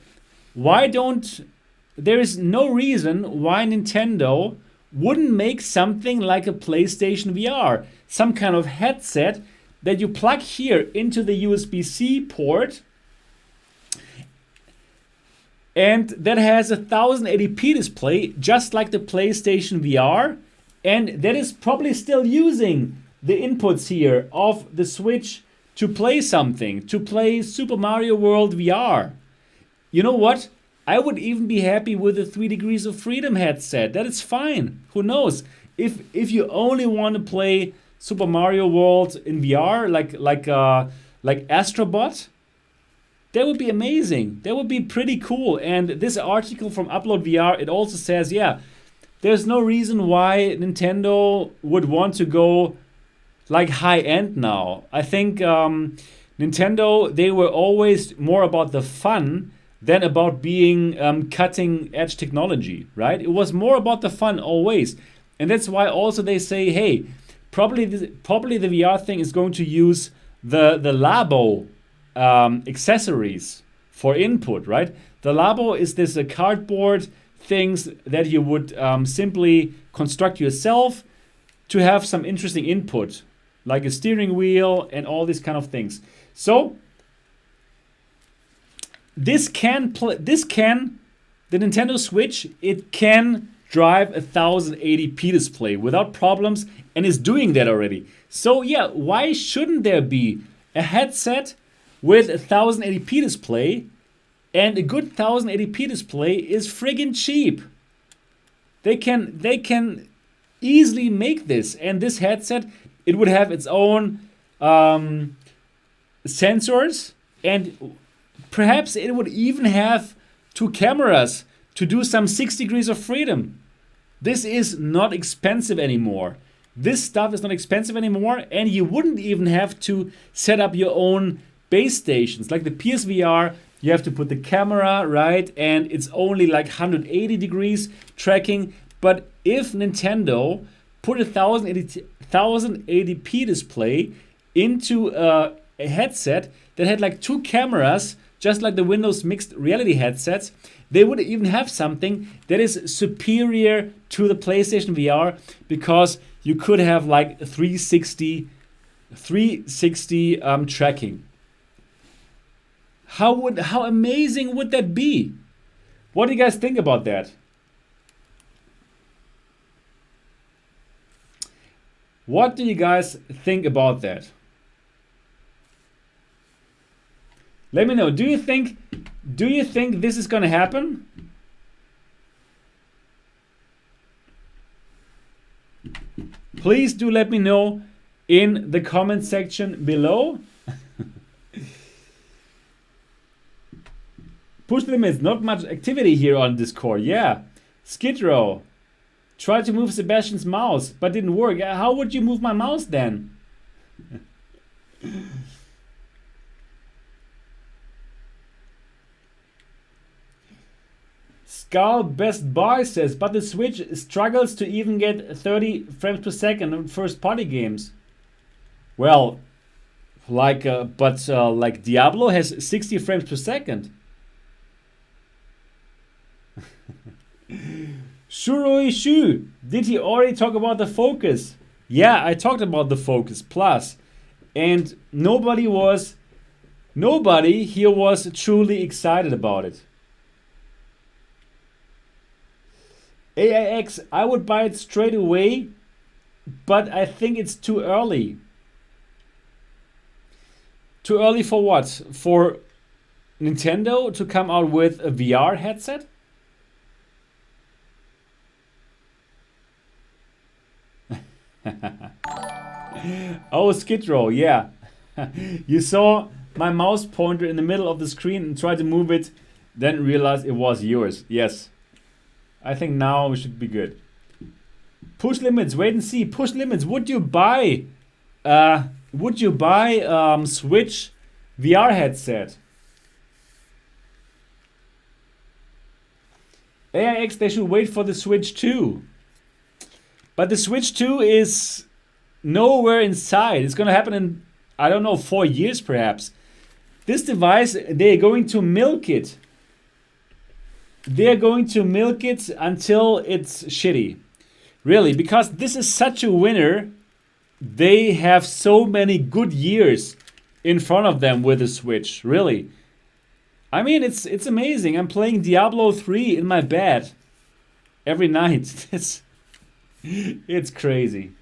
there is no reason why Nintendo wouldn't make something like a PlayStation VR, some kind of headset that you plug here into the USB-C port, and that has a 1080p display, just like the PlayStation VR, and that is probably still using the inputs here of the Switch to play something, to play Super Mario World VR. You know what? I would even be happy with a 3 Degrees of Freedom headset. That is fine. Who knows? If you only want to play Super Mario World in VR, like Astrobot, that would be amazing. That would be pretty cool. And this article from Upload VR, it also says, yeah, there's no reason why Nintendo would want to go like high end now. I think Nintendo, they were always more about the fun than about being cutting edge technology, right? It was more about the fun always. And that's why also they say, hey, probably the VR thing is going to use the Labo accessories for input, right? The Labo is this cardboard things that you would simply construct yourself to have some interesting input, like a steering wheel and all these kind of things. So the Nintendo Switch, it can drive a 1080p display without problems and is doing that already. So yeah, why shouldn't there be a headset with a 1080p display? And a good 1080p display is friggin' cheap. They can easily make this, and this headset, it would have its own sensors, and perhaps it would even have 2 cameras to do some 6 degrees of freedom. This is not expensive anymore. This stuff is not expensive anymore, and you wouldn't even have to set up your own base stations. Like the PSVR, you have to put the camera, right? And it's only like 180 degrees tracking. But if Nintendo put a 1080p display into a headset that had like 2 cameras, just like the Windows mixed reality headsets, they would even have something that is superior to the PlayStation VR, because you could have like 360 tracking. How amazing would that be? What do you guys think about that? What do you guys think about that? Let me know. Do you think this is gonna happen? Please do let me know in the comment section below. Push the limits. Not much activity here on Discord. Yeah, Skid Row. Try to move Sebastian's mouse, but didn't work. How would you move my mouse then? Skull Best Buy says, but the Switch struggles to even get 30 frames per second on first party games. Well, like Diablo has 60 frames per second. Shuroi Shu, did he already talk about the Focus? Yeah, I talked about the Focus Plus, and nobody here was truly excited about it. AIX, I would buy it straight away, but I think it's too early. Too early for what? For Nintendo to come out with a VR headset? Oh, Skid Row, yeah. You saw my mouse pointer in the middle of the screen and tried to move it, then realized it was yours. Yes. I think now we should be good. Push limits, wait and see. Push limits, would you buy Switch VR headset? AIX, they should wait for the Switch 2. But the Switch 2 is nowhere in sight. It's going to happen in, I don't know, 4 years perhaps. This device, they're going to milk it. They're going to milk it until it's shitty. Really, because this is such a winner. They have so many good years in front of them with the Switch. Really. I mean, it's amazing. I'm playing Diablo 3 in my bed every night. It's crazy.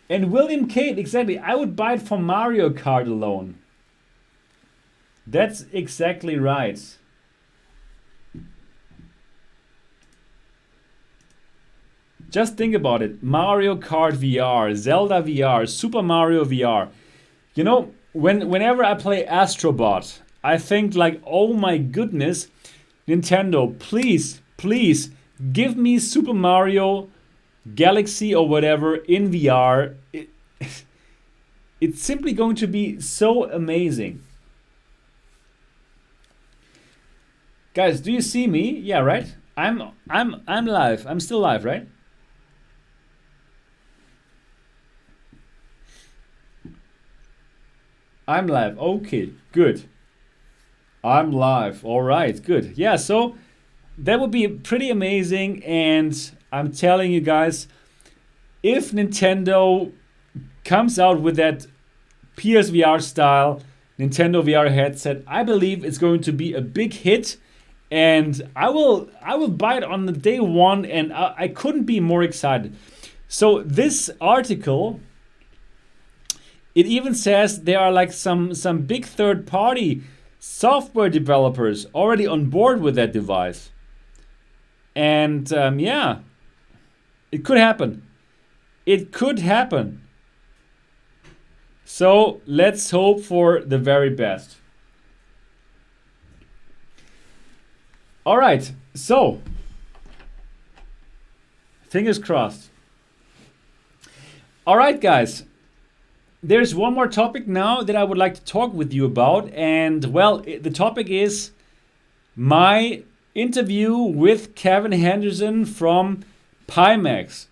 And William Kate, exactly. I would buy it for Mario Kart alone. That's exactly right. Just think about it. Mario Kart VR, Zelda VR, Super Mario VR. You know, whenever I play Astrobot, I think like, oh my goodness, Nintendo, please give me Super Mario Galaxy or whatever in VR. It's simply going to be so amazing. Guys, do you see me? Yeah, right? I'm live. I'm still live, right? I'm live. Okay, good. I'm live. All right, good. Yeah, so that would be pretty amazing, and I'm telling you guys, if Nintendo comes out with that PSVR style Nintendo VR headset, I believe it's going to be a big hit, and I will buy it on the day one, and I couldn't be more excited. So this article, it even says there are like some big third-party software developers already on board with that device. And yeah, it could happen. It could happen. So let's hope for the very best. All right, so fingers crossed. All right, guys. There's one more topic now that I would like to talk with you about. And well, the topic is my interview with Kevin Henderson from Pimax.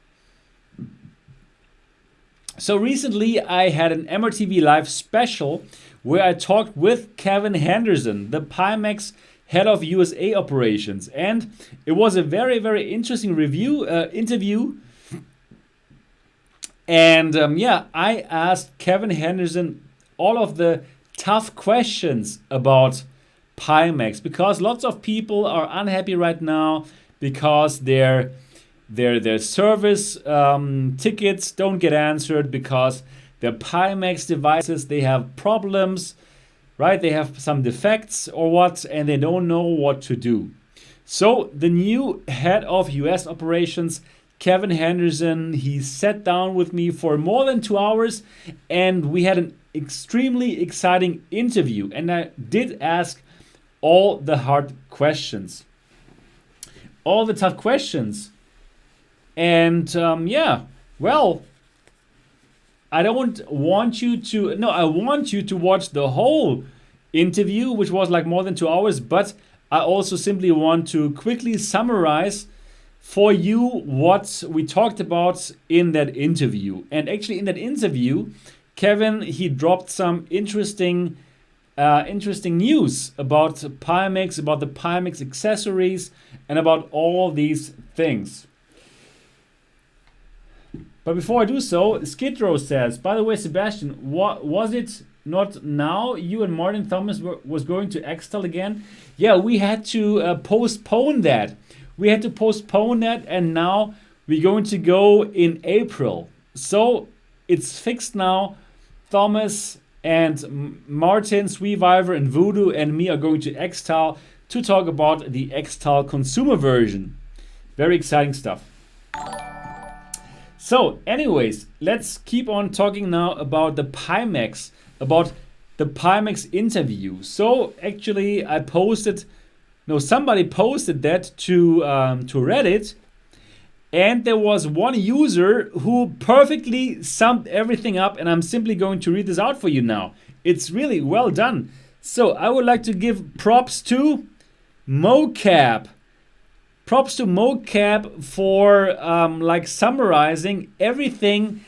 So recently I had an MRTV Live special where I talked with Kevin Henderson, the Pimax head of USA operations. And it was a very, very interesting interview. And yeah, I asked Kevin Henderson all of the tough questions about Pimax, because lots of people are unhappy right now because their service tickets don't get answered because their Pimax devices, they have problems, right? They have some defects or what, and they don't know what to do. So the new head of US operations, Kevin Henderson, he sat down with me for more than 2 hours, and we had an extremely exciting interview. And I did ask all the hard questions. all the tough questions. And yeah, well, I don't want you to, no, I want you to watch the whole interview, which was like more than 2 hours, but I also simply want to quickly summarize for you what we talked about in that interview. And actually in that interview, Kevin, he dropped some interesting news about Pimax, about the Pimax accessories, and about all these things. But before I do so, Skid Row says, by the way, Sebastian, what was it not now you and Martin Thomas was going to Xtel again? Yeah, we had to postpone that. We had to postpone that, and now we're going to go in April. So it's fixed now. Thomas and Martin, Sweetviver, and Voodoo and me are going to Xtal to talk about the Xtal consumer version. Very exciting stuff. So anyways, let's keep on talking now about the Pimax, about the Pimax interview. So actually somebody posted that to Reddit, and there was one user who perfectly summed everything up, and I'm simply going to read this out for you now. It's really well done. So I would like to give props to Mocap. Props to Mocap for like summarizing everything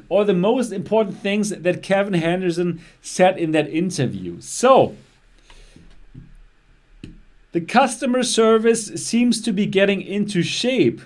or the most important things that Kevin Henderson said in that interview. So the customer service seems to be getting into shape,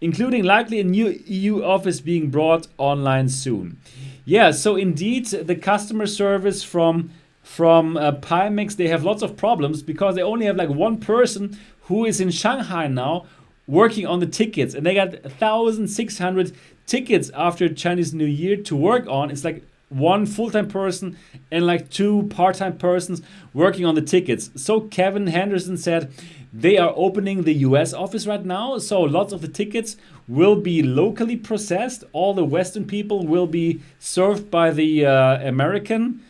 including likely a new EU office being brought online soon. Yeah, so indeed the customer service from Pimax, they have lots of problems because they only have like one person who is in Shanghai now working on the tickets, and they got 1,600 tickets after Chinese New Year to work on. It's like one full-time person and like 2 part-time persons working on the tickets. So Kevin Henderson said they are opening the US office right now, so lots of the tickets will be locally processed. All the Western people will be served by the American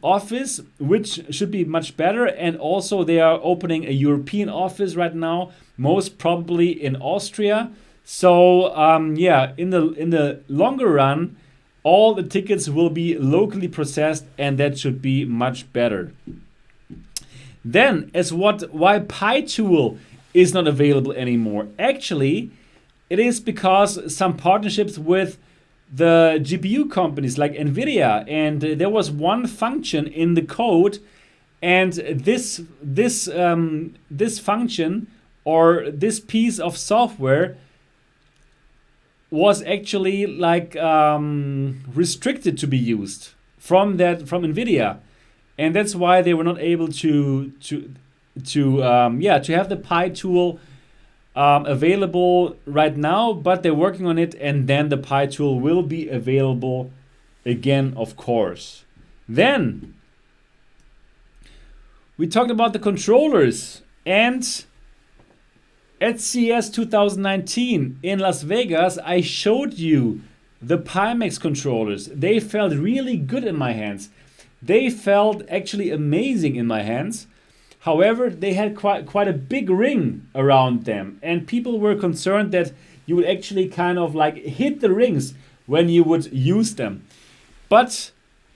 office, which should be much better. And also they are opening a European office right now, most probably in Austria. So yeah, in the longer run, all the tickets will be locally processed, and that should be much better. Then, why PyTool is not available anymore? Actually, it is because some partnerships with the GPU companies like Nvidia, and there was one function in the code, and this function or this piece of software was actually like restricted to be used from Nvidia, and that's why they were not able to have the PyTool available right now, but they're working on it, and then the PyTool will be available again, of course. Then we talked about the controllers, and at CES 2019 in Las Vegas, I showed you the Pimax controllers. They felt really good in my hands. They felt actually amazing in my hands. However, they had quite a big ring around them, and people were concerned that you would actually kind of like hit the rings when you would use them. But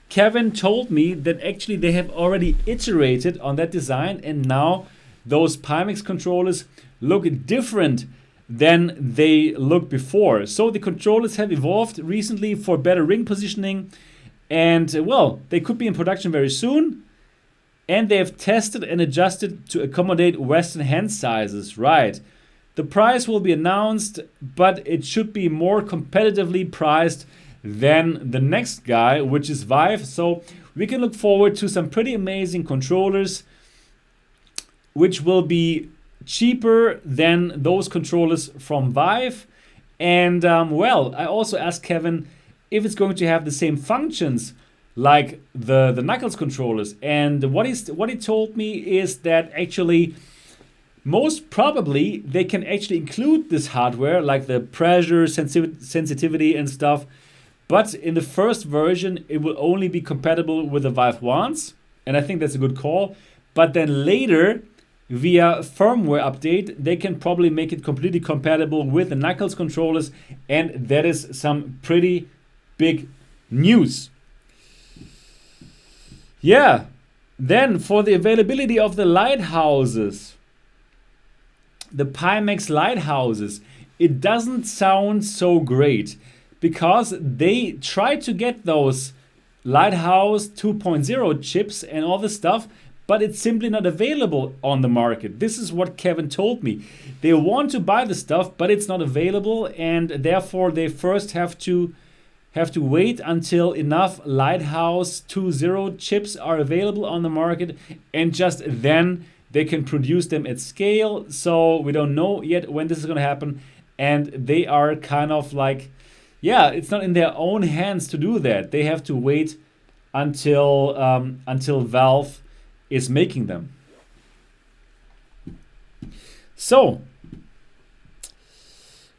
Kevin told me that actually they have already iterated on that design, and now those Pimax controllers look different than they looked before. So the controllers have evolved recently for better ring positioning, and well, they could be in production very soon. And they have tested and adjusted to accommodate Western hand sizes. Right. The price will be announced, but it should be more competitively priced than the next guy, which is Vive. So we can look forward to some pretty amazing controllers, which will be cheaper than those controllers from Vive. And well, I also asked Kevin if it's going to have the same functions like the Knuckles controllers, and what he told me is that actually most probably they can actually include this hardware like the pressure sensitivity and stuff, but in the first version it will only be compatible with the Vive ones, and I think that's a good call. But then later via firmware update, they can probably make it completely compatible with the Knuckles controllers, and that is some pretty big news. Yeah, then for the availability of the lighthouses, the Pimax lighthouses, it doesn't sound so great because they tried to get those Lighthouse 2.0 chips and all this stuff, but it's simply not available on the market. This is what Kevin told me. They want to buy the stuff, but it's not available, and therefore they first have to wait until enough Lighthouse 2.0 chips are available on the market, and just then they can produce them at scale. So we don't know yet when this is going to happen, and they are kind of like, yeah, it's not in their own hands to do that. They have to wait until Valve is making them. So,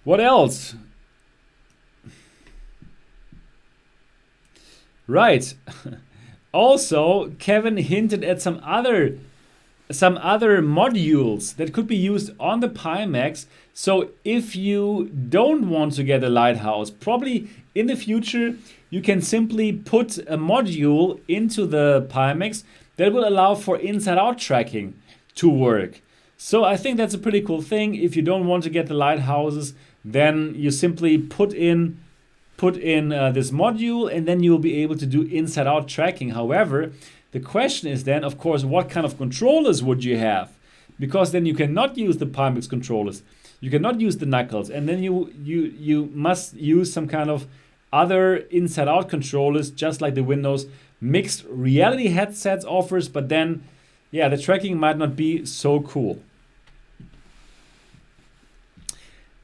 what else? Right. Also, Kevin hinted at some other modules that could be used on the Pimax. So if you don't want to get a lighthouse, probably in the future you can simply put a module into the Pimax that will allow for inside-out tracking to work. So I think that's a pretty cool thing. If you don't want to get the lighthouses, then you simply put in this module, and then you'll be able to do inside-out tracking. However, the question is then, of course, what kind of controllers would you have? Because then you cannot use the Pimax controllers, you cannot use the Knuckles, and then you must use some kind of other inside-out controllers, just like the Windows mixed reality headsets offers. But then, yeah, the tracking might not be so cool.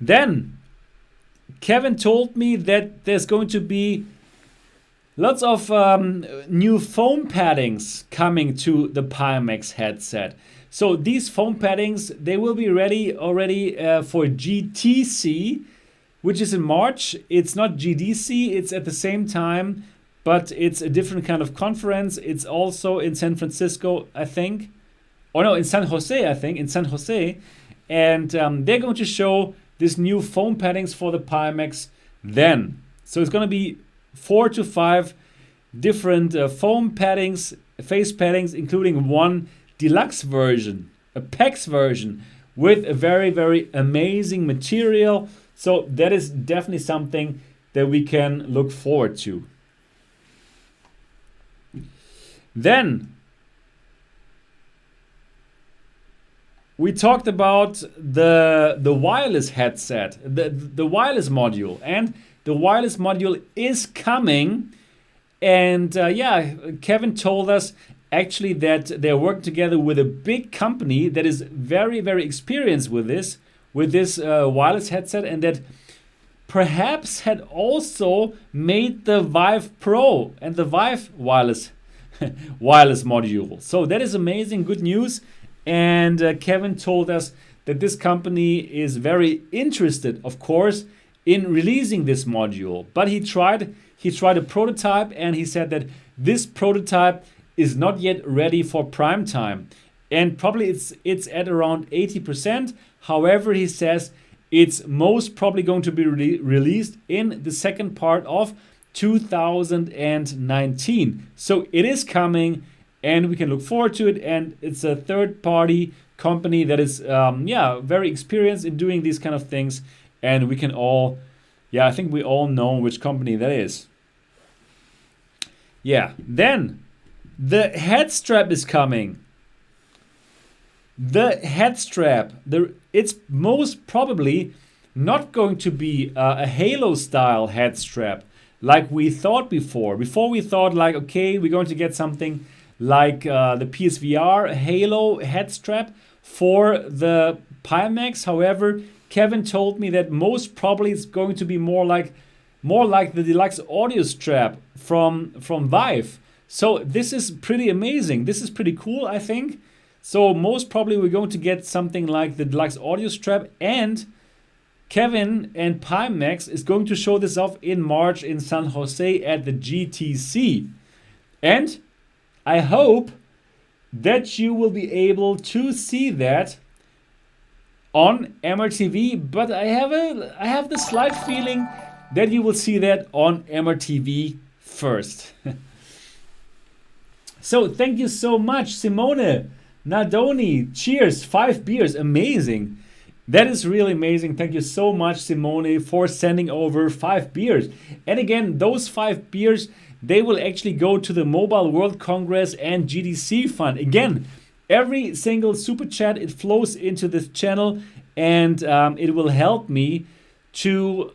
Then Kevin told me that there's going to be lots of new foam paddings coming to the Pimax headset. So these foam paddings, they will be ready already for GTC, which is in March. It's not GDC, it's at the same time, but it's a different kind of conference. It's also in San Francisco, I think. Or no, in San Jose, I think, in San Jose. And they're going to show this new foam paddings for the Pimax then. So it's going to be 4 to 5 different foam paddings, face paddings, including one deluxe version, a PAX version with a very, very amazing material. So that is definitely something that we can look forward to. Then we talked about the wireless headset, the wireless module, and the wireless module is coming. And yeah, Kevin told us actually that they're working together with a big company that is very, very experienced with this wireless headset, and that perhaps had also made the Vive Pro and the Vive wireless module. So that is amazing, good news. And Kevin told us that this company is very interested, of course, in releasing this module. But he tried a prototype, and he said that this prototype is not yet ready for prime time. And probably it's at around 80%. However, he says it's most probably going to be released in the second part of 2019. So it is coming, and we can look forward to it. And it's a third-party company that is, very experienced in doing these kind of things. And we can all, I think we all know which company that is. Yeah, then the head strap is coming. The head strap, it's most probably not going to be a Halo-style head strap like we thought before. Before we thought like, okay, we're going to get something like the PSVR Halo head strap for the Pimax. However, Kevin told me that most probably it's going to be more like the deluxe audio strap from Vive. So this is pretty amazing. This is pretty cool, I think. So most probably we're going to get something like the deluxe audio strap, and Kevin and Pimax is going to show this off in March in San Jose at the GTC. And I hope that you will be able to see that on MRTV, but I have the slight feeling that you will see that on MRTV first. So thank you so much, Simone Nadoni. Cheers, 5 beers, amazing. That is really amazing. Thank you so much, Simone, for sending over 5 beers. And again, those 5 beers, they will actually go to the Mobile World Congress and GDC Fund. Again, every single super chat, it flows into this channel, and it will help me to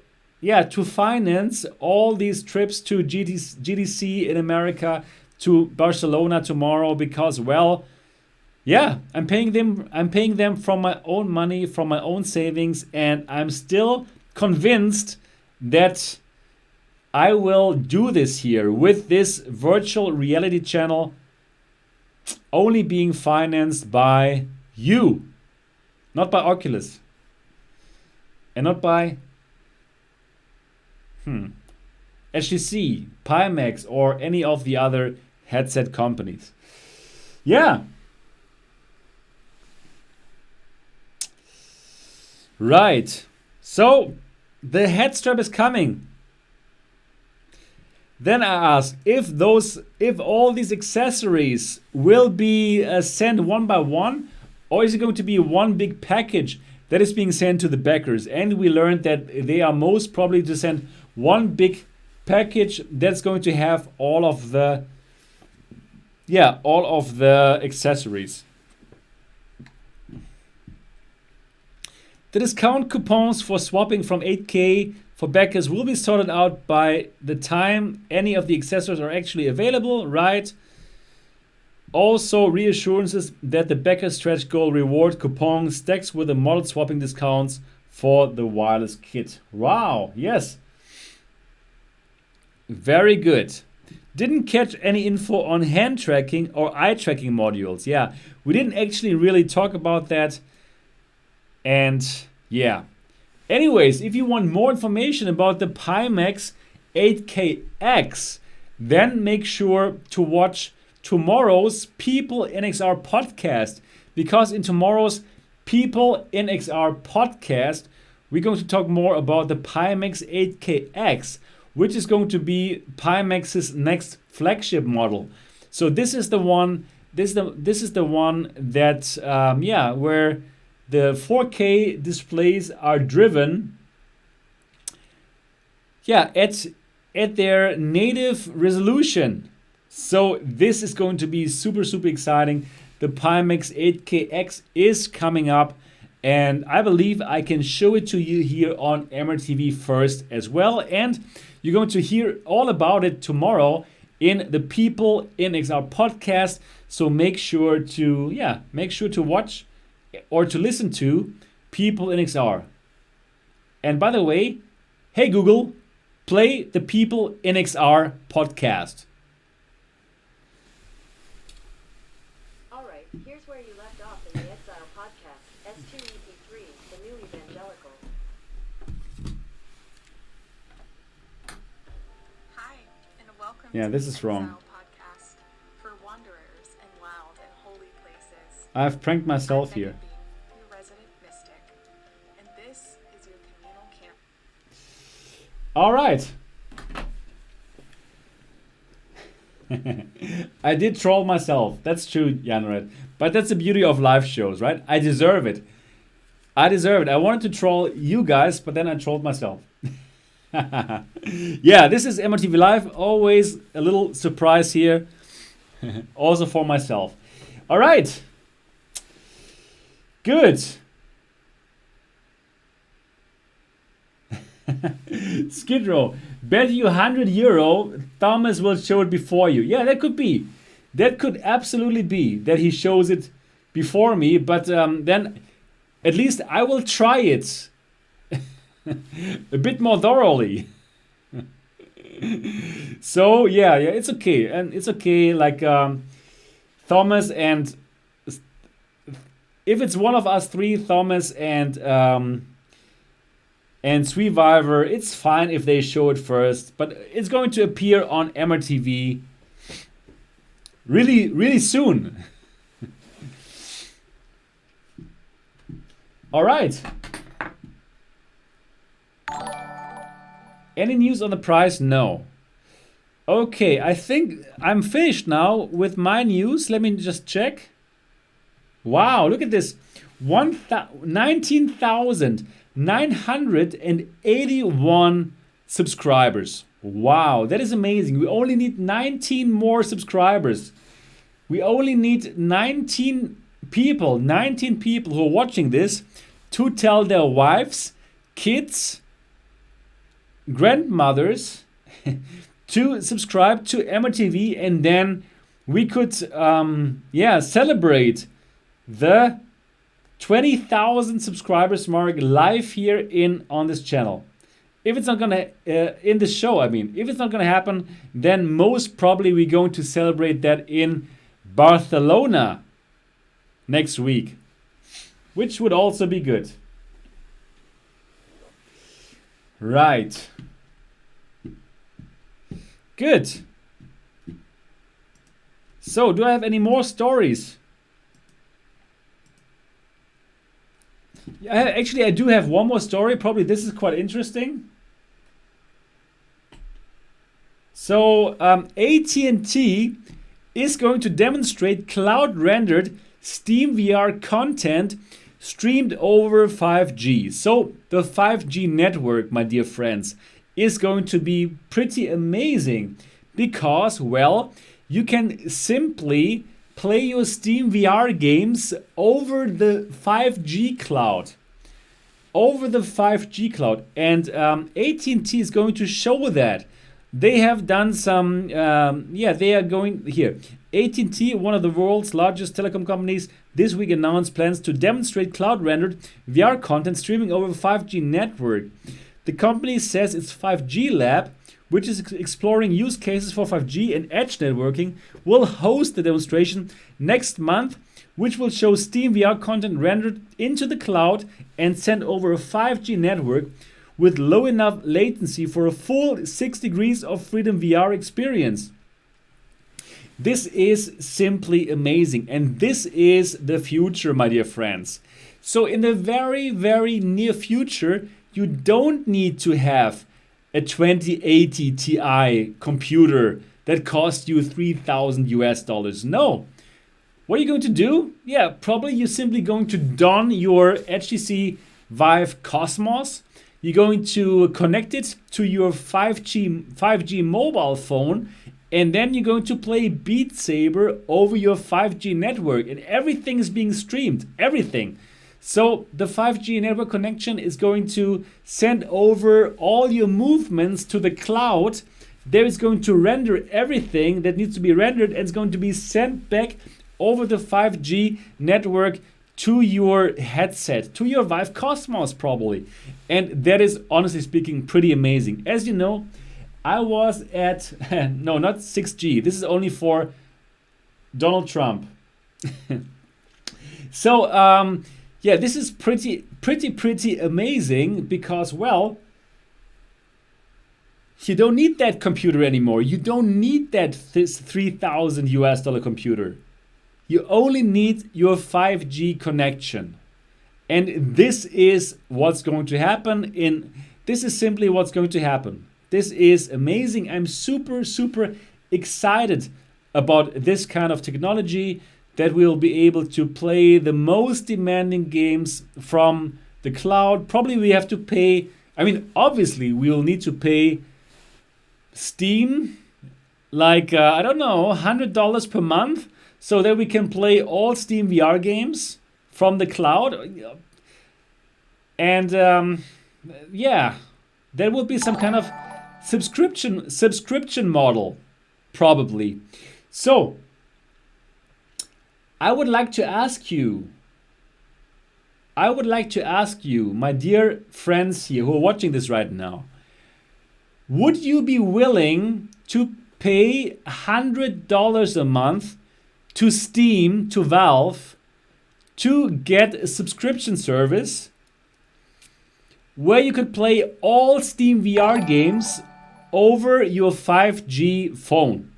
finance all these trips to GDC in America, to Barcelona tomorrow, because, well, yeah, I'm paying them from my own money, from my own savings, and I'm still convinced that I will do this here with this virtual reality channel only being financed by you, not by Oculus, and not by HTC, Pimax, or any of the other headset companies. Yeah. Right. So the head strap is coming. Then I ask if all these accessories will be sent one by one, or is it going to be one big package that is being sent to the backers? And we learned that they are most probably to send one big package that's going to have all of the accessories. The discount coupons for swapping from 8K for backers will be sorted out by the time any of the accessories are actually available, right? Also, reassurances that the backer stretch goal reward coupon stacks with the model swapping discounts for the wireless kit. Wow, yes. Very good. Didn't catch any info on hand tracking or eye tracking modules. Yeah, we didn't actually really talk about that. And yeah. Anyways, if you want more information about the Pimax 8KX, then make sure to watch tomorrow's People in XR podcast, because in tomorrow's People in XR podcast, we're going to talk more about the Pimax 8KX, which is going to be Pimax's next flagship model. So this is the one. This is the one that where the 4K displays are driven at their native resolution. So this is going to be super, super exciting. The Pimax 8KX is coming up, and I believe I can show it to you here on MRTV first as well. And you're going to hear all about it tomorrow in the People in XR podcast. So make sure to watch or to listen to People in XR. And by the way, hey Google, play the People in XR podcast. All right, here's where you left off in the Exile podcast, S2EP3, the new evangelical. Hi, and welcome Yeah, to this the is wrong. Exile podcast for wanderers in wild and holy places. I've pranked myself I'm here. Megan Bean, your resident mystic, and this is your communal camp. All right. I did troll myself. That's true, Janred. But that's the beauty of live shows, right? I deserve it. I wanted to troll you guys, but then I trolled myself. Yeah, this is MRTV Live. Always a little surprise here. Also for myself. All right. Good. Skid Row, bet you €100 Thomas will show it before you. Yeah, that could be. That could absolutely be that he shows it before me, but then at least I will try it a bit more thoroughly. So yeah, it's okay. And it's okay, like Thomas, and if it's one of us three, Thomas and Sweetviver, it's fine if they show it first, but it's going to appear on MRTV really, really soon. All right. Any news on the price? No. Okay, I think I'm finished now with my news. Let me just check. Wow, look at this. 19,981 subscribers. Wow, that is amazing. We only need 19 more subscribers. We only need 19 people who are watching this to tell their wives, kids, grandmothers to subscribe to MRTV, and then we could celebrate the 20,000 subscribers mark live here on this channel. If it's not gonna in the show, if it's not gonna happen, then most probably we're going to celebrate that in Barcelona next week, which would also be good. Right. Good. So, do I have any more stories? Actually, I do have one more story. Probably this is quite interesting. So, AT&T is going to demonstrate cloud-rendered Steam VR content streamed over 5G. So, the 5G network, my dear friends, is going to be pretty amazing because, well, you can simply play your Steam VR games over the 5G cloud. Over the 5G cloud. And AT&T is going to show that. They have done some, they are going here. AT&T, one of the world's largest telecom companies, this week announced plans to demonstrate cloud-rendered VR content streaming over the 5G network. The company says its 5G lab, which is exploring use cases for 5G and edge networking, will host the demonstration next month, which will show Steam VR content rendered into the cloud and sent over a 5G network with low enough latency for a full 6 degrees of freedom VR experience. This is simply amazing, and this is the future, my dear friends. So in the very, very near future, you don't need to have a 2080 Ti computer that costs you $3,000. No. What are you going to do? Yeah, probably you're simply going to don your HTC Vive Cosmos. You're going to connect it to your 5G mobile phone, and then you're going to play Beat Saber over your 5G network, and everything is being streamed, everything. So the 5G network connection is going to send over all your movements to the cloud. There is going to render everything that needs to be rendered, and it's going to be sent back over the 5G network to your headset, to your Vive Cosmos probably. And that is, honestly speaking, pretty amazing. As you know, I was at, no, not 6G. This is only for Donald Trump. So, yeah, this is pretty amazing because, well, you don't need that computer anymore. You don't need that $3,000 computer. You only need your 5G connection. And this is what's going to happen this is simply what's going to happen. This is amazing. I'm super excited about this kind of technology, that we'll be able to play the most demanding games from the cloud. Probably we have to pay, obviously we will need to pay Steam like, I don't know, $100 per month so that we can play all Steam VR games from the cloud. And yeah, there will be some kind of subscription model, probably. So, I would like to ask you, my dear friends here who are watching this right now, would you be willing to pay $100 a month to Steam, to Valve, to get a subscription service where you could play all Steam VR games over your 5G phone?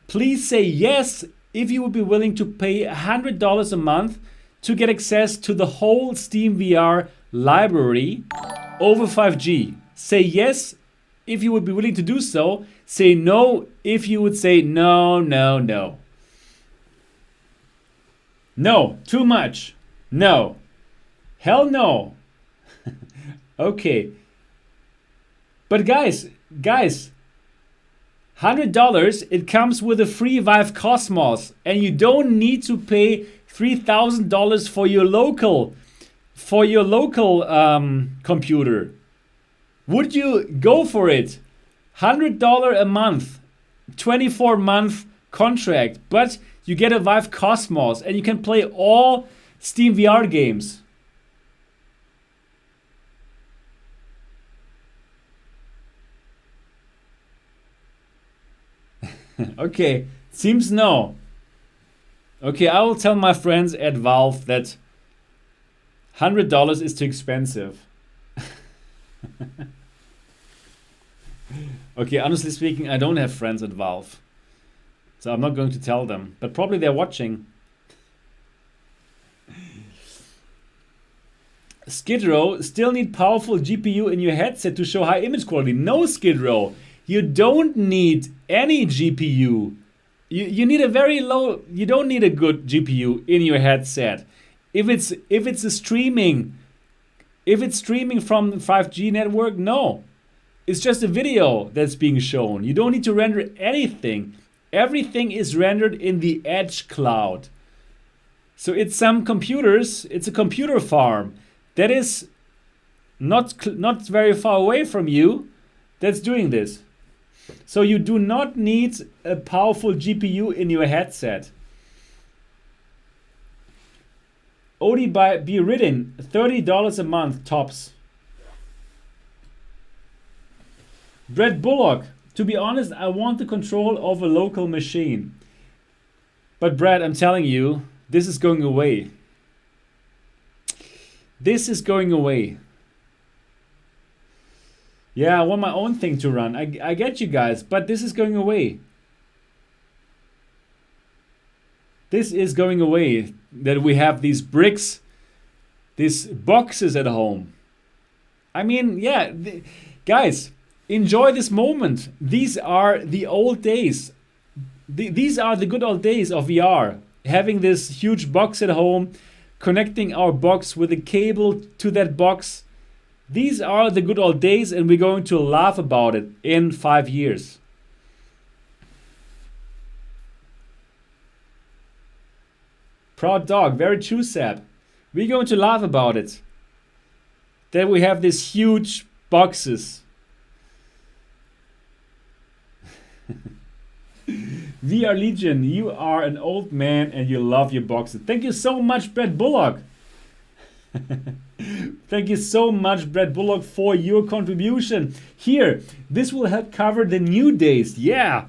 Please say yes if you would be willing to pay $100 a month to get access to the whole Steam VR library over 5G. Say yes if you would be willing to do so. Say no if you would say no, no, no. No, too much. No. Hell no. Okay. But guys, $100, it comes with a free Vive Cosmos, and you don't need to pay $3,000 for your local computer. Would you go for it? $100 a month, 24-month contract, but you get a Vive Cosmos and you can play all Steam VR games. Okay, seems no. Okay, I will tell my friends at Valve that $100 is too expensive. Okay, honestly speaking, I don't have friends at Valve, so I'm not going to tell them, but probably they're watching. Skid Row, still need powerful GPU in your headset to show high image quality. No, Skid Row, you don't need any GPU. You need a very low, you don't need a good GPU in your headset. If it's streaming from the 5G network, no. It's just a video that's being shown. You don't need to render anything. Everything is rendered in the edge cloud. So it's some computers, it's a computer farm that is not very far away from you that's doing this. So you do not need a powerful GPU in your headset. Odie by Be Ridden, $30 a month tops. Brett Bullock, to be honest, I want the control of a local machine. But Brad, I'm telling you, this is going away. This is going away. Yeah, I want my own thing to run. I get you guys, but this is going away. This is going away, that we have these bricks, these boxes at home. I mean, yeah, guys, enjoy this moment. These are the old days. These are the good old days of VR. Having this huge box at home, connecting our box with a cable to that box. These are the good old days, and we're going to laugh about it in 5 years. Proud dog, very true, Seb. We're going to laugh about it. Then we have these huge boxes. VR Legion, you are an old man and you love your boxes. Thank you so much, Brett Bullock. Thank you so much, Brett Bullock, for your contribution. Here, this will help cover the new days. Yeah.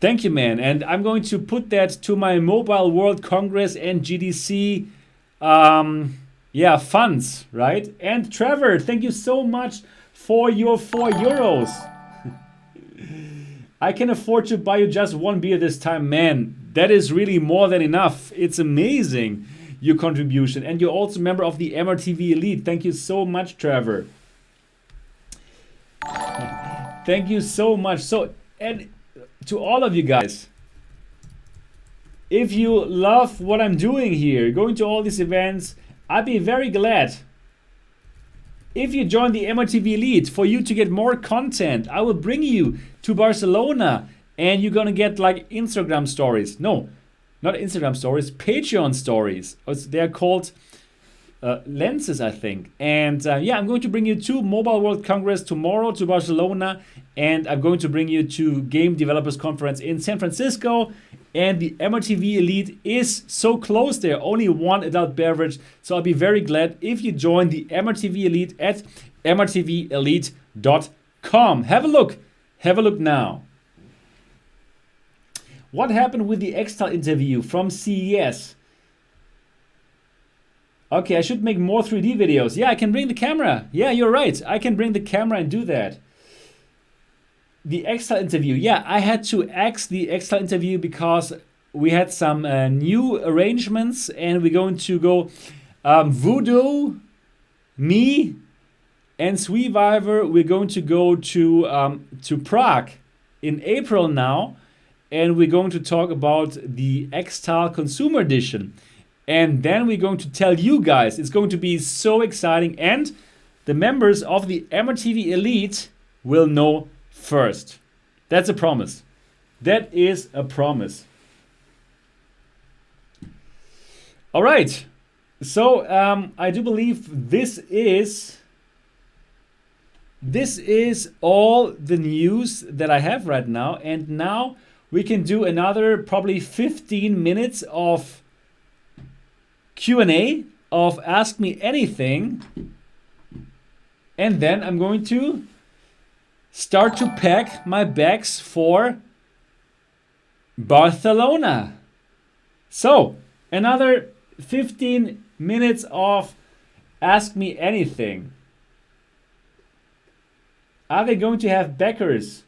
Thank you, man. And I'm going to put that to my Mobile World Congress and GDC funds, right? And Trevor, thank you so much for your €4. I can afford to buy you just one beer this time, man. That is really more than enough. It's amazing, your contribution. And you're also a member of the MRTV Elite. Thank you so much, Trevor. Thank you so much. So, and to all of you guys, if you love what I'm doing here, going to all these events, I'd be very glad if you join the MRTV Elite for you to get more content. I will bring you to Barcelona and you're gonna get like Instagram stories. No, not Instagram stories, Patreon stories. They're called lenses, I think. And I'm going to bring you to Mobile World Congress tomorrow to Barcelona, and I'm going to bring you to Game Developers Conference in San Francisco. And the MRTV Elite is so close there, only one adult beverage. So I'll be very glad if you join the MRTV Elite at mrtvelite.com. Have a look now. What happened with the Xtal interview from CES? Okay, I should make more 3D videos. Yeah, I can bring the camera. Yeah, you're right. I can bring the camera and do that. The Xtal interview. Yeah, I had to axe the Xtal interview because we had some new arrangements, and we're going to go Voodoo, me, and Sweeviver. We're going to go to Prague in April now, and we're going to talk about the X-Style Consumer Edition. And then we're going to tell you guys. It's going to be so exciting, and the members of the MRTV Elite will know first. That's a promise. That is a promise. All right. So I do believe this is all the news that I have right now. And now we can do another probably 15 minutes of Q&A, of Ask Me Anything. And then I'm going to start to pack my bags for Barcelona. So, another 15 minutes of Ask Me Anything. Are they going to have backers?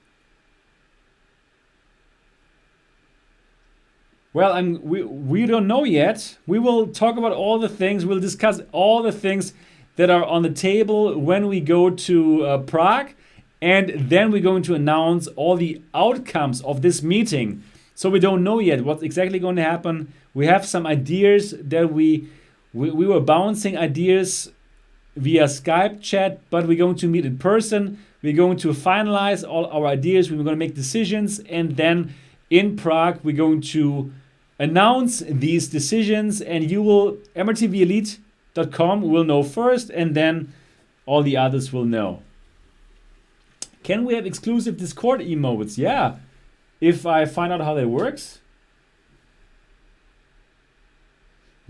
Well, we don't know yet. We will talk about all the things. We'll discuss all the things that are on the table when we go to Prague. And then we're going to announce all the outcomes of this meeting. So we don't know yet what's exactly going to happen. We have some ideas that we were bouncing ideas via Skype chat, but we're going to meet in person. We're going to finalize all our ideas. We're going to make decisions. And then in Prague, we're going to announce these decisions, and you will, MRTVelite.com will know first, and then all the others will know. Can we have exclusive Discord emotes? Yeah, if I find out how that works.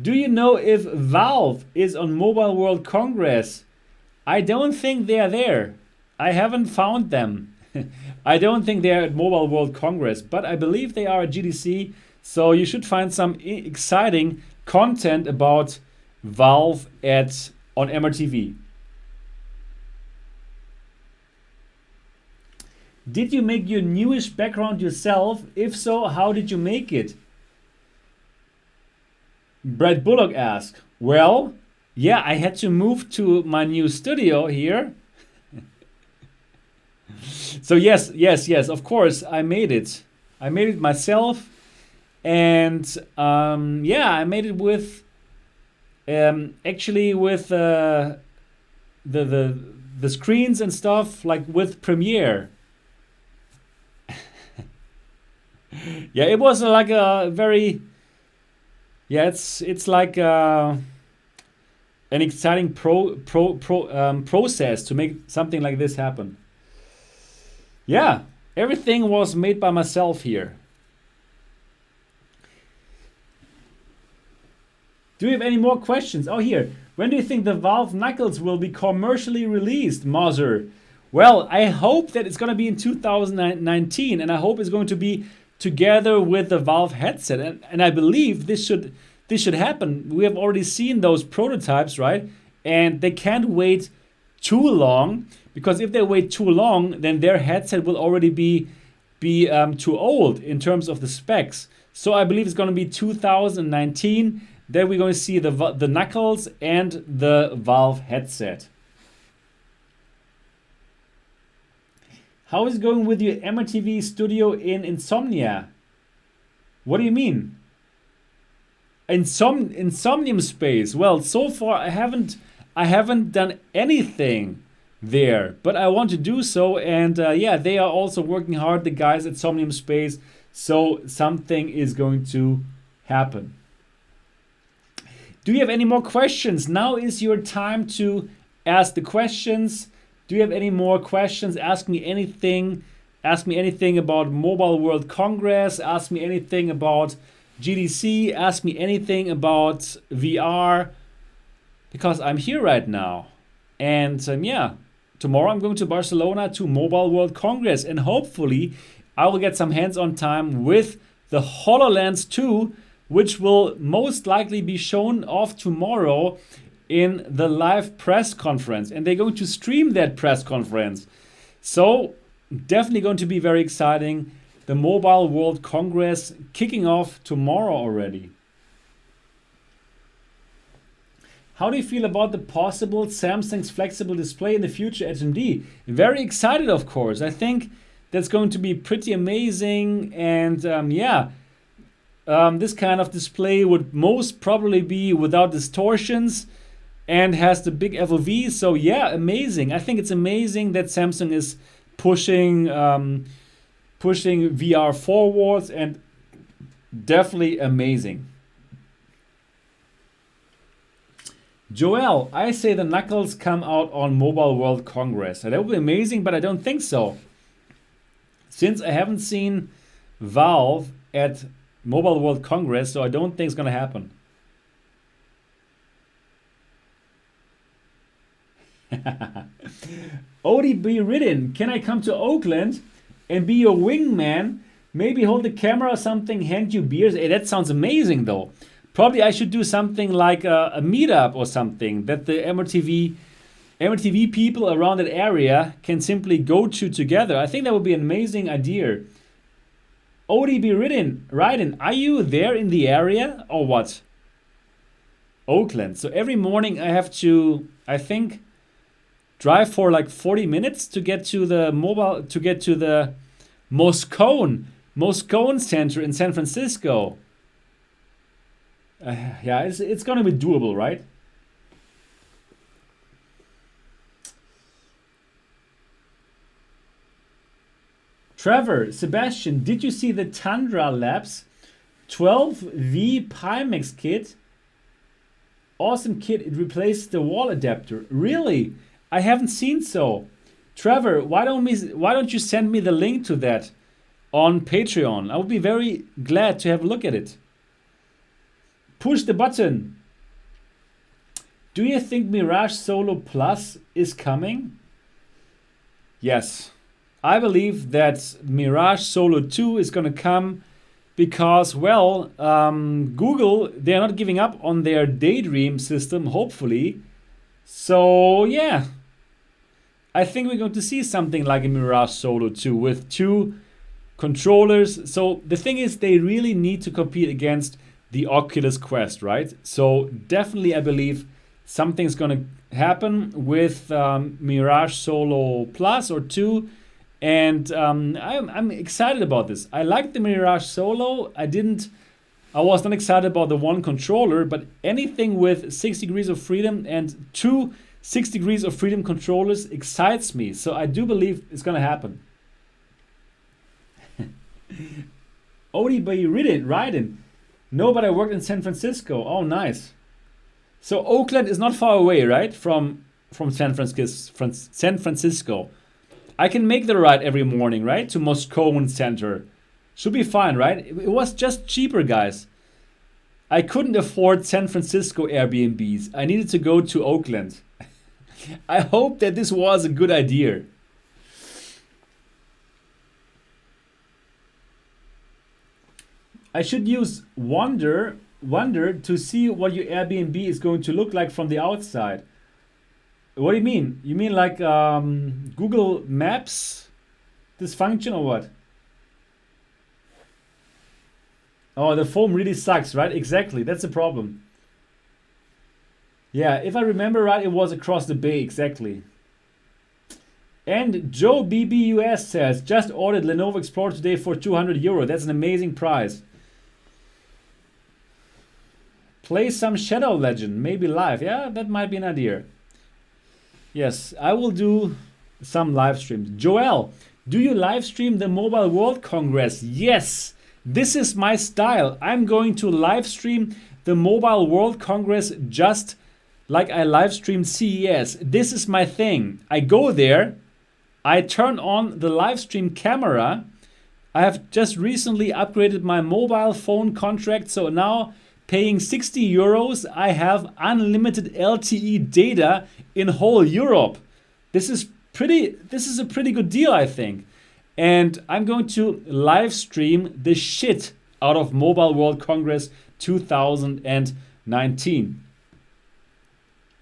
Do you know if Valve is on Mobile World Congress? I don't think they are there. I haven't found them. I don't think they are at Mobile World Congress, but I believe they are at GDC. So you should find some exciting content about Valve on MRTV. Did you make your newish background yourself? If so, how did you make it? Brad Bullock asked. Well, yeah, I had to move to my new studio here. So yes, of course, I made it. I made it myself. And yeah, I made it with actually with the screens and stuff, like with Premiere. Yeah, it was like a very, yeah, it's like an exciting process to make something like this happen. Yeah, everything was made by myself here. Do you have any more questions? Oh, here. When do you think the Valve Knuckles will be commercially released, Moser? Well, I hope that it's going to be in 2019, and I hope it's going to be together with the Valve headset. And I believe this should happen. We have already seen those prototypes, right? And they can't wait too long, because if they wait too long, then their headset will already be too old in terms of the specs. So I believe it's going to be 2019. Then we're going to see the Knuckles and the Valve headset. How is it going with your MRTV studio in Insomnia? What do you mean? Insomnium space. Well, so far I haven't done anything there, but I want to do so. And yeah, they are also working hard, the guys at Somnium Space. So something is going to happen. Do you have any more questions? Now is your time to ask the questions. Do you have any more questions? Ask me anything. Ask me anything about Mobile World Congress. Ask me anything about GDC. Ask me anything about VR. Because I'm here right now. And yeah, tomorrow I'm going to Barcelona to Mobile World Congress. And hopefully I will get some hands-on time with the HoloLens 2, which will most likely be shown off tomorrow in the live press conference. And they're going to stream that press conference. So definitely going to be very exciting. the Mobile World Congress kicking off tomorrow already. How do you feel about the possible Samsung's flexible display in the future HMD? Very excited, of course. I think that's going to be pretty amazing. And this kind of display would most probably be without distortions and has the big FOV. So yeah, amazing. I think it's amazing that Samsung is pushing VR forwards, and definitely amazing. Joel, I say the Knuckles come out on Mobile World Congress. That would be amazing, but I don't think so. Since I haven't seen Valve at Mobile World Congress, so I don't think it's gonna happen. ODB Ridden, can I come to Oakland and be your wingman? Maybe hold the camera or something, hand you beers. Hey, that sounds amazing though. Probably I should do something like a meetup or something that the MRTV people around that area can simply go to together. I think that would be an amazing idea. ODB Ridden, are you there in the area or what? Oakland. So every morning I have to, I think, drive for like 40 minutes to get to the Moscone Center in San Francisco. Yeah, it's gonna be doable, right? Trevor, Sebastian, did you see the Tundra Labs 12V Pimax kit? Awesome kit. It replaces the wall adapter. Really? I haven't seen so. Trevor, why don't you send me the link to that on Patreon? I would be very glad to have a look at it. Push the button. Do you think Mirage Solo Plus is coming? Yes. I believe that Mirage Solo 2 is going to come because, well, Google, they're not giving up on their Daydream system, hopefully. So, yeah. I think we're going to see something like a Mirage Solo 2 with 2 controllers. So, the thing is, they really need to compete against the Oculus Quest, right? So definitely I believe something's gonna happen with Mirage Solo Plus or 2, and I'm excited about this. I like the Mirage Solo. I was not excited about the one controller, but anything with 6 degrees of freedom and 2 6 degrees of freedom controllers excites me. So I do believe it's gonna happen. ODB Ridden. No, but I worked in San Francisco. Oh, nice. So Oakland is not far away, right? From San Francisco. I can make the ride every morning, right? To Moscone Center. Should be fine, right? It was just cheaper, guys. I couldn't afford San Francisco Airbnbs. I needed to go to Oakland. I hope that this was a good idea. I should use Wonder to see what your Airbnb is going to look like from the outside. What do you mean? You mean like Google Maps dysfunction or what? Oh, the foam really sucks, right? Exactly, that's the problem. Yeah, if I remember right, it was across the bay, exactly. And Joe BBUS says, just ordered Lenovo Explorer today for €200. That's an amazing price. Play some Shadow Legend, maybe live. Yeah, that might be an idea. Yes, I will do some live streams. Joel, do you live stream the Mobile World Congress? Yes, this is my style. I'm going to live stream the Mobile World Congress just like I live streamed CES. This is my thing. I go there, I turn on the live stream camera. I have just recently upgraded my mobile phone contract, so now paying €60, I have unlimited LTE data in whole Europe. This is a pretty good deal, I think. And I'm going to live stream the shit out of Mobile World Congress 2019.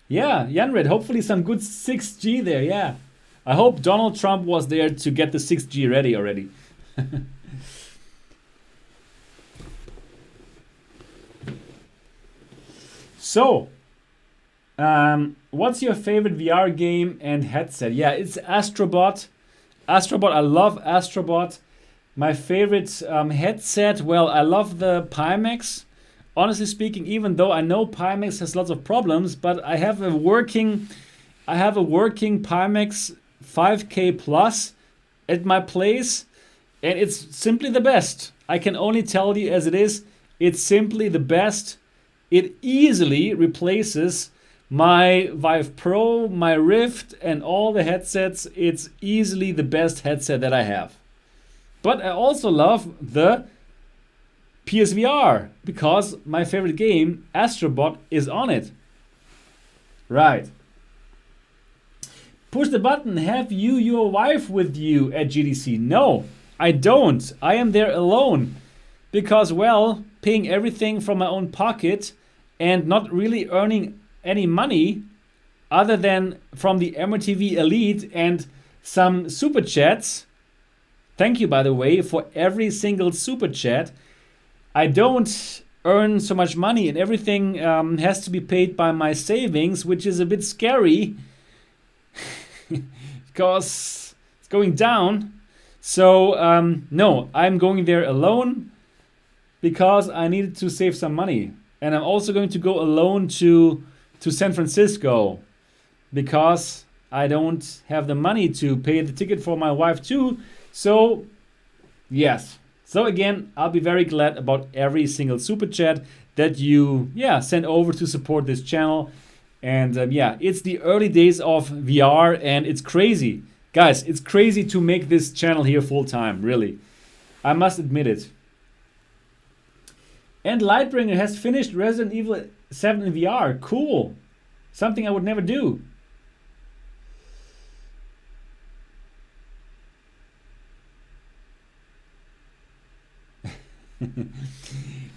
Yeah, Janred, hopefully some good 6G there, yeah. I hope Donald Trump was there to get the 6G ready already. So, what's your favorite VR game and headset? Yeah, it's Astrobot. Astrobot, I love Astrobot. My favorite headset, well, I love the Pimax. Honestly speaking, even though I know Pimax has lots of problems, but I have a working Pimax 5K Plus at my place, and it's simply the best. I can only tell you as it is, it's simply the best. It easily replaces my Vive Pro, my Rift, and all the headsets. It's easily the best headset that I have. But I also love the PSVR because my favorite game, Astrobot, is on it. Right. Push the button. Have you your wife with you at GDC? No, I don't. I am there alone because, well, paying everything from my own pocket and not really earning any money other than from the MRTV Elite and some super chats. Thank you, by the way, for every single super chat. I don't earn so much money, and everything has to be paid by my savings, which is a bit scary because it's going down. So no, I'm going there alone because I needed to save some money. And I'm also going to go alone to San Francisco because I don't have the money to pay the ticket for my wife too. So yes. So again, I'll be very glad about every single super chat that you send over to support this channel. And it's the early days of VR and it's crazy. Guys, it's crazy to make this channel here full time, really. I must admit it. And Lightbringer has finished Resident Evil 7 in VR. Cool. Something I would never do.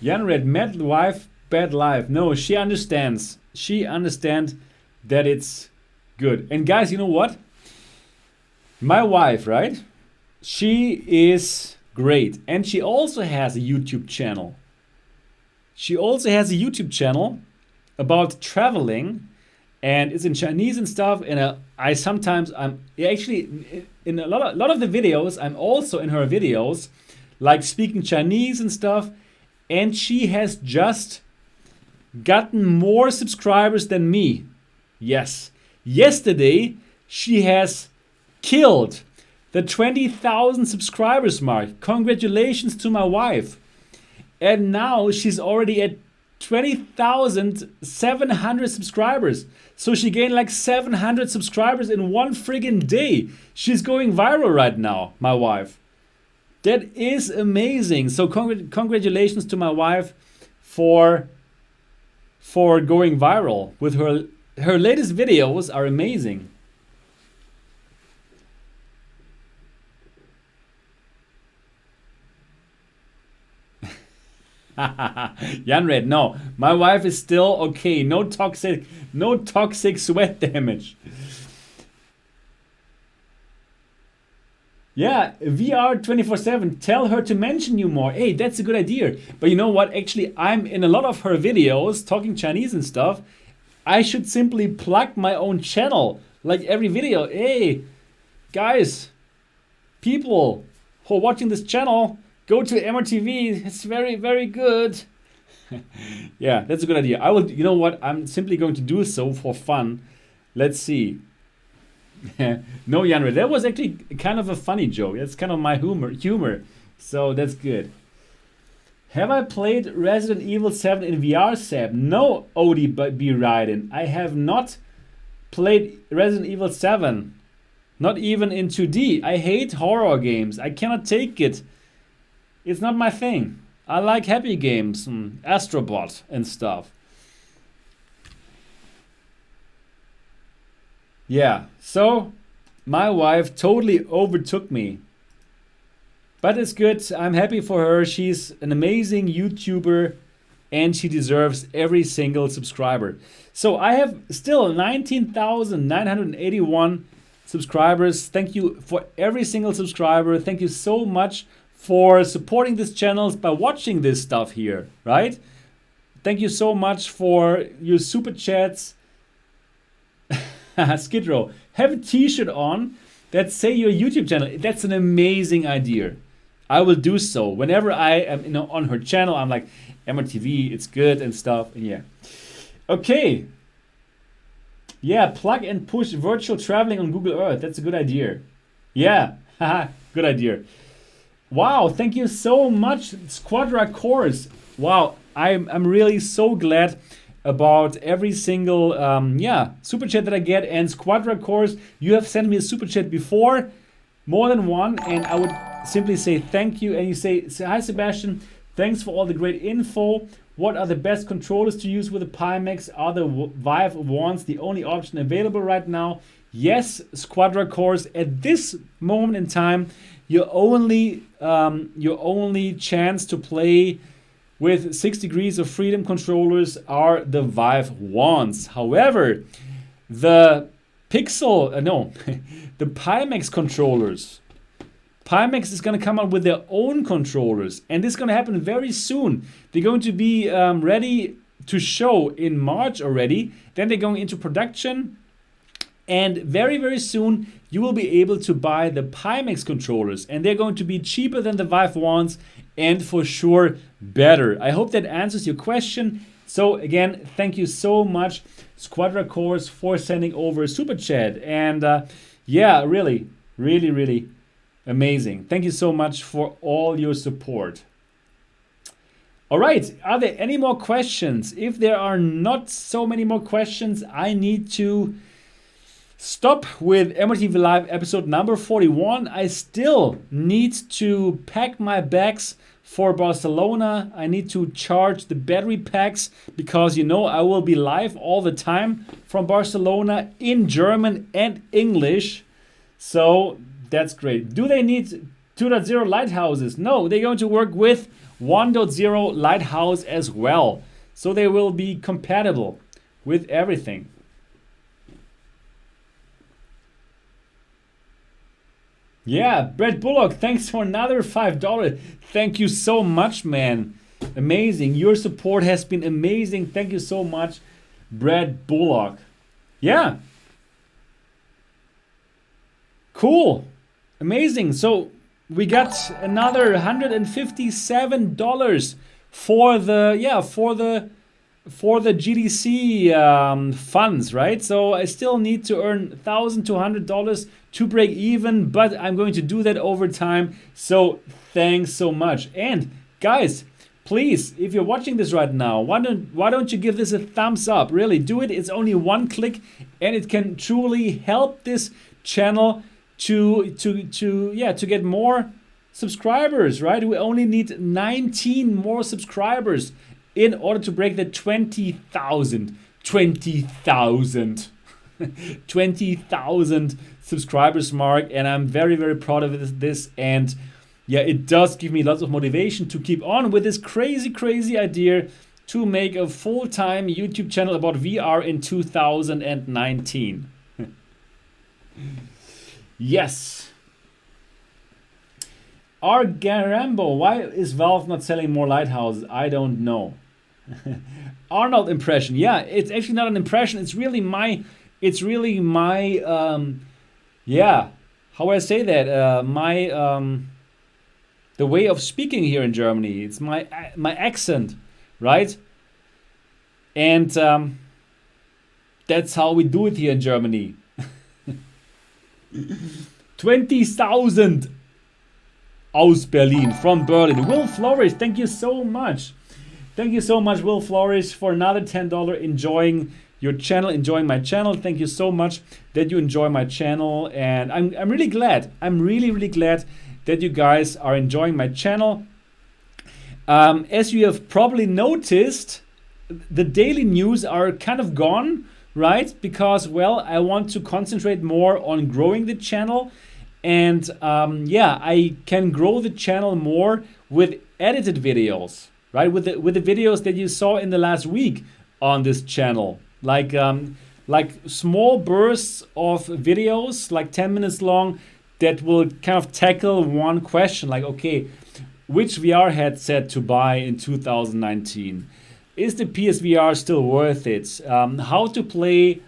Janred, mad wife, bad life. No, she understands. She understands that it's good. And guys, you know what? My wife, right? She is great. And she also has a YouTube channel. She also has a YouTube channel about traveling, and it's in Chinese and stuff. And I'm actually in a lot of the videos. I'm also in her videos, like speaking Chinese and stuff. And she has just gotten more subscribers than me. Yes, yesterday she has killed the 20,000 subscribers mark. Congratulations to my wife. And now she's already at 20,700 subscribers. So she gained like 700 subscribers in one friggin' day. She's going viral right now, my wife. That is amazing. So congratulations to my wife for going viral with her latest videos are amazing. Janred, no, my wife is still okay. No toxic sweat damage. Yeah, VR 24/7. Tell her to mention you more. Hey, that's a good idea. But you know what? Actually, I'm in a lot of her videos talking Chinese and stuff. I should simply plug my own channel. Like every video. Hey, guys, people who are watching this channel, go to MRTV. It's very, very good. Yeah, that's a good idea. I will. You know what? I'm simply going to do so for fun. Let's see. No, Janre, that was actually kind of a funny joke. That's kind of my humor. So that's good. Have I played Resident Evil 7 in VR, Seb? No, Odie B. Ryden. I have not played Resident Evil 7. Not even in 2D. I hate horror games. I cannot take it. It's not my thing. I like happy games, Astrobot and stuff. Yeah, so my wife totally overtook me. But it's good. I'm happy for her. She's an amazing YouTuber and she deserves every single subscriber. So I have still 19,981 subscribers. Thank you for every single subscriber. Thank you so much for supporting this channel by watching this stuff here, right? thank you so much for your super chats. Skid Row, have a t-shirt on that say your YouTube channel. That's an amazing idea. I will do so. Whenever I am on her channel, I'm like, MRTV, it's good and stuff. And yeah. Okay. Yeah, plug and push virtual traveling on Google Earth. That's a good idea. Yeah, good idea. Wow, thank you so much, Squadra Course. Wow, I'm really so glad about every single super chat that I get. And Squadra Course, you have sent me a super chat before, more than one, and I would simply say thank you. And you say, hi Sebastian, thanks for all the great info. What are the best controllers to use with the Pimax? Are the Vive ones the only option available right now? Yes, Squadra Course, at this moment in time, your only chance to play with 6 degrees of freedom controllers are the Vive ones. However, the the Pimax controllers, Pimax is going to come out with their own controllers, and this is going to happen very soon. They're going to be ready to show in March already. Then they're going into production, and very, very soon you will be able to buy the Pimax controllers, and they're going to be cheaper than the Vive ones, and for sure better. I hope that answers your question. So again, thank you so much, Squadra Course, for sending over a super chat. And yeah, really, really, really amazing. Thank you so much for all your support. All right, are there any more questions? If there are not so many more questions, I need to stop with MRTV Live episode number 41. I still need to pack my bags for Barcelona. I need to charge the battery packs because I will be live all the time from Barcelona in German and English. So that's great. Do they need 2.0 lighthouses? No, they're going to work with 1.0 lighthouse as well. So they will be compatible with everything. Yeah, Brett Bullock, thanks for another $5. Thank you so much, man. Amazing. Your support has been amazing. Thank you so much, Brett Bullock. Yeah. Cool. Amazing. So we got another $157 for the GDC funds, right? So I still need to earn $1,200 to break even, but I'm going to do that over time. So thanks so much. And guys, please, if you're watching this right now, why don't you give this a thumbs up? Really, do it. It's only one click, and it can truly help this channel to get more subscribers, right? We only need 19 more subscribers in order to break the 20,000 subscribers mark, and I'm very, very proud of this. And yeah, it does give me lots of motivation to keep on with this crazy idea to make a full-time YouTube channel about VR in 2019. Yes. R. Garambo, why is Valve not selling more lighthouses? I don't know. Arnold impression. Yeah, it's actually not an impression. It's really my how would I say that? The way of speaking here in Germany. It's my accent, right? And that's how we do it here in Germany. 20,000 aus Berlin, from Berlin. Will Flourish, thank you so much. Thank you so much, Will Flourish, for another $10 enjoying your channel, enjoying my channel. Thank you so much that you enjoy my channel, and I'm really glad. I'm really glad that you guys are enjoying my channel. As you have probably noticed, the daily news are kind of gone, right? Because, well, I want to concentrate more on growing the channel, and I can grow the channel more with edited videos, right? With the videos that you saw in the last week on this channel, like small bursts of videos, like 10 minutes long, that will kind of tackle one question, like, okay, which VR headset to buy in 2019? is the PSVR still worth it? How to play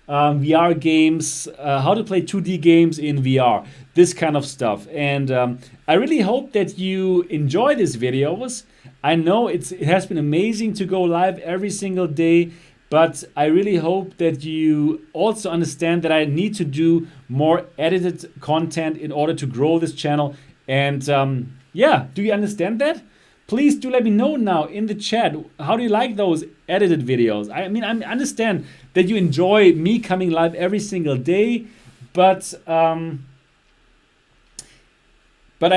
VR games, how to play 2D games in VR, this kind of stuff. And I really hope that you enjoy these videos. I know it has been amazing to go live every single day, but I really hope that you also understand that I need to do more edited content in order to grow this channel. And yeah, do you understand that? Please do let me know now in the chat. How do you like those edited videos? I mean, I understand that you enjoy me coming live every single day, but I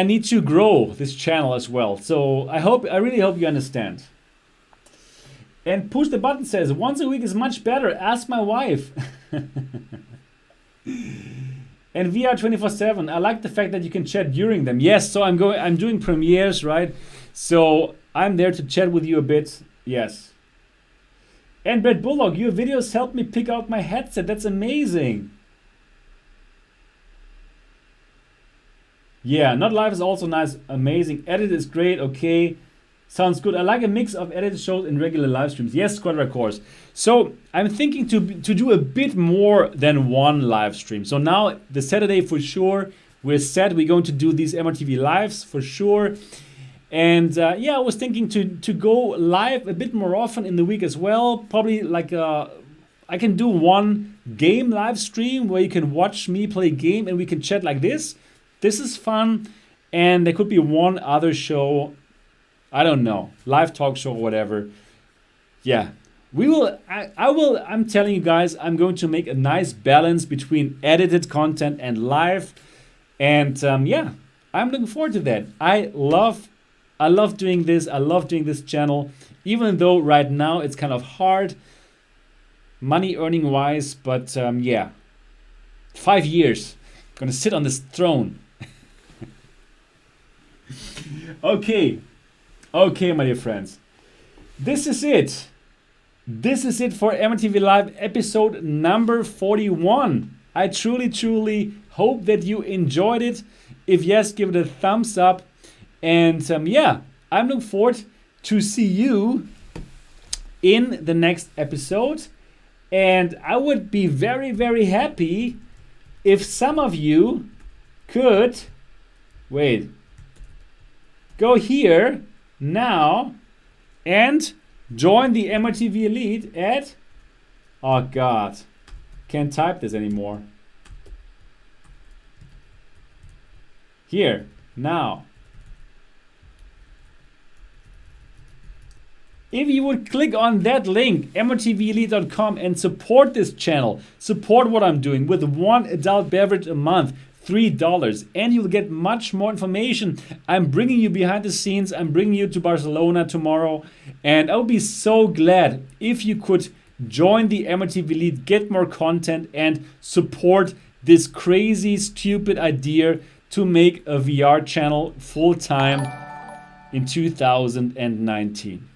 need to grow this channel as well. So I really hope you understand. And Push the Button says, once a week is much better. Ask my wife. And VR 24/7. I like the fact that you can chat during them. Yes, so I'm doing premieres, right? So I'm there to chat with you a bit. Yes. And Brett Bullock, your videos helped me pick out my headset. That's amazing. Yeah, Not Live is also nice. Amazing. Edit is great. Okay. Sounds good. I like a mix of edited shows and regular live streams. Yes, Quadra Course. So I'm thinking to do a bit more than one live stream. So now the Saturday for sure, we're set. We're going to do these MRTV lives for sure. And yeah, I was thinking to go live a bit more often in the week as well. Probably like I can do one game live stream where you can watch me play a game and we can chat like this. This is fun. And there could be one other show, I don't know, live talk show or whatever. Yeah, I'm telling you guys, I'm going to make a nice balance between edited content and live. And yeah, I'm looking forward to that. I love doing this. I love doing this channel, even though right now it's kind of hard money earning wise. But yeah, 5 years, gonna sit on this throne. Okay, my dear friends, this is it. This is it for MRTV Live episode number 41. I truly hope that you enjoyed it. If yes, give it a thumbs up. And yeah, I'm looking forward to see you in the next episode. And I would be very happy if some of you could, wait, go here now and join the MRTV Elite at, oh God, can't type this anymore. Here, now. If you would click on that link, mrtvelite.com, and support this channel, support what I'm doing with one adult beverage a month, $3, and you'll get much more information. I'm bringing you behind the scenes. I'm bringing you to Barcelona tomorrow, and I would be so glad if you could join the MRTV Elite, get more content, and support this crazy, stupid idea to make a VR channel full-time in 2019.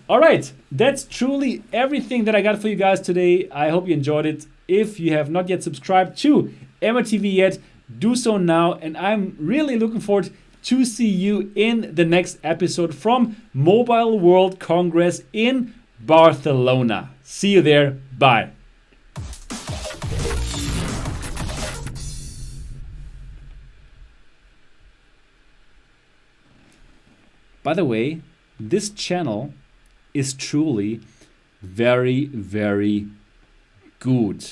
All right, that's truly everything that I got for you guys today. I hope you enjoyed it. If you have not yet subscribed to MRTV yet, do so now. And I'm really looking forward to see you in the next episode from Mobile World Congress in Barcelona. See you there. Bye. By the way, this channel is truly very good.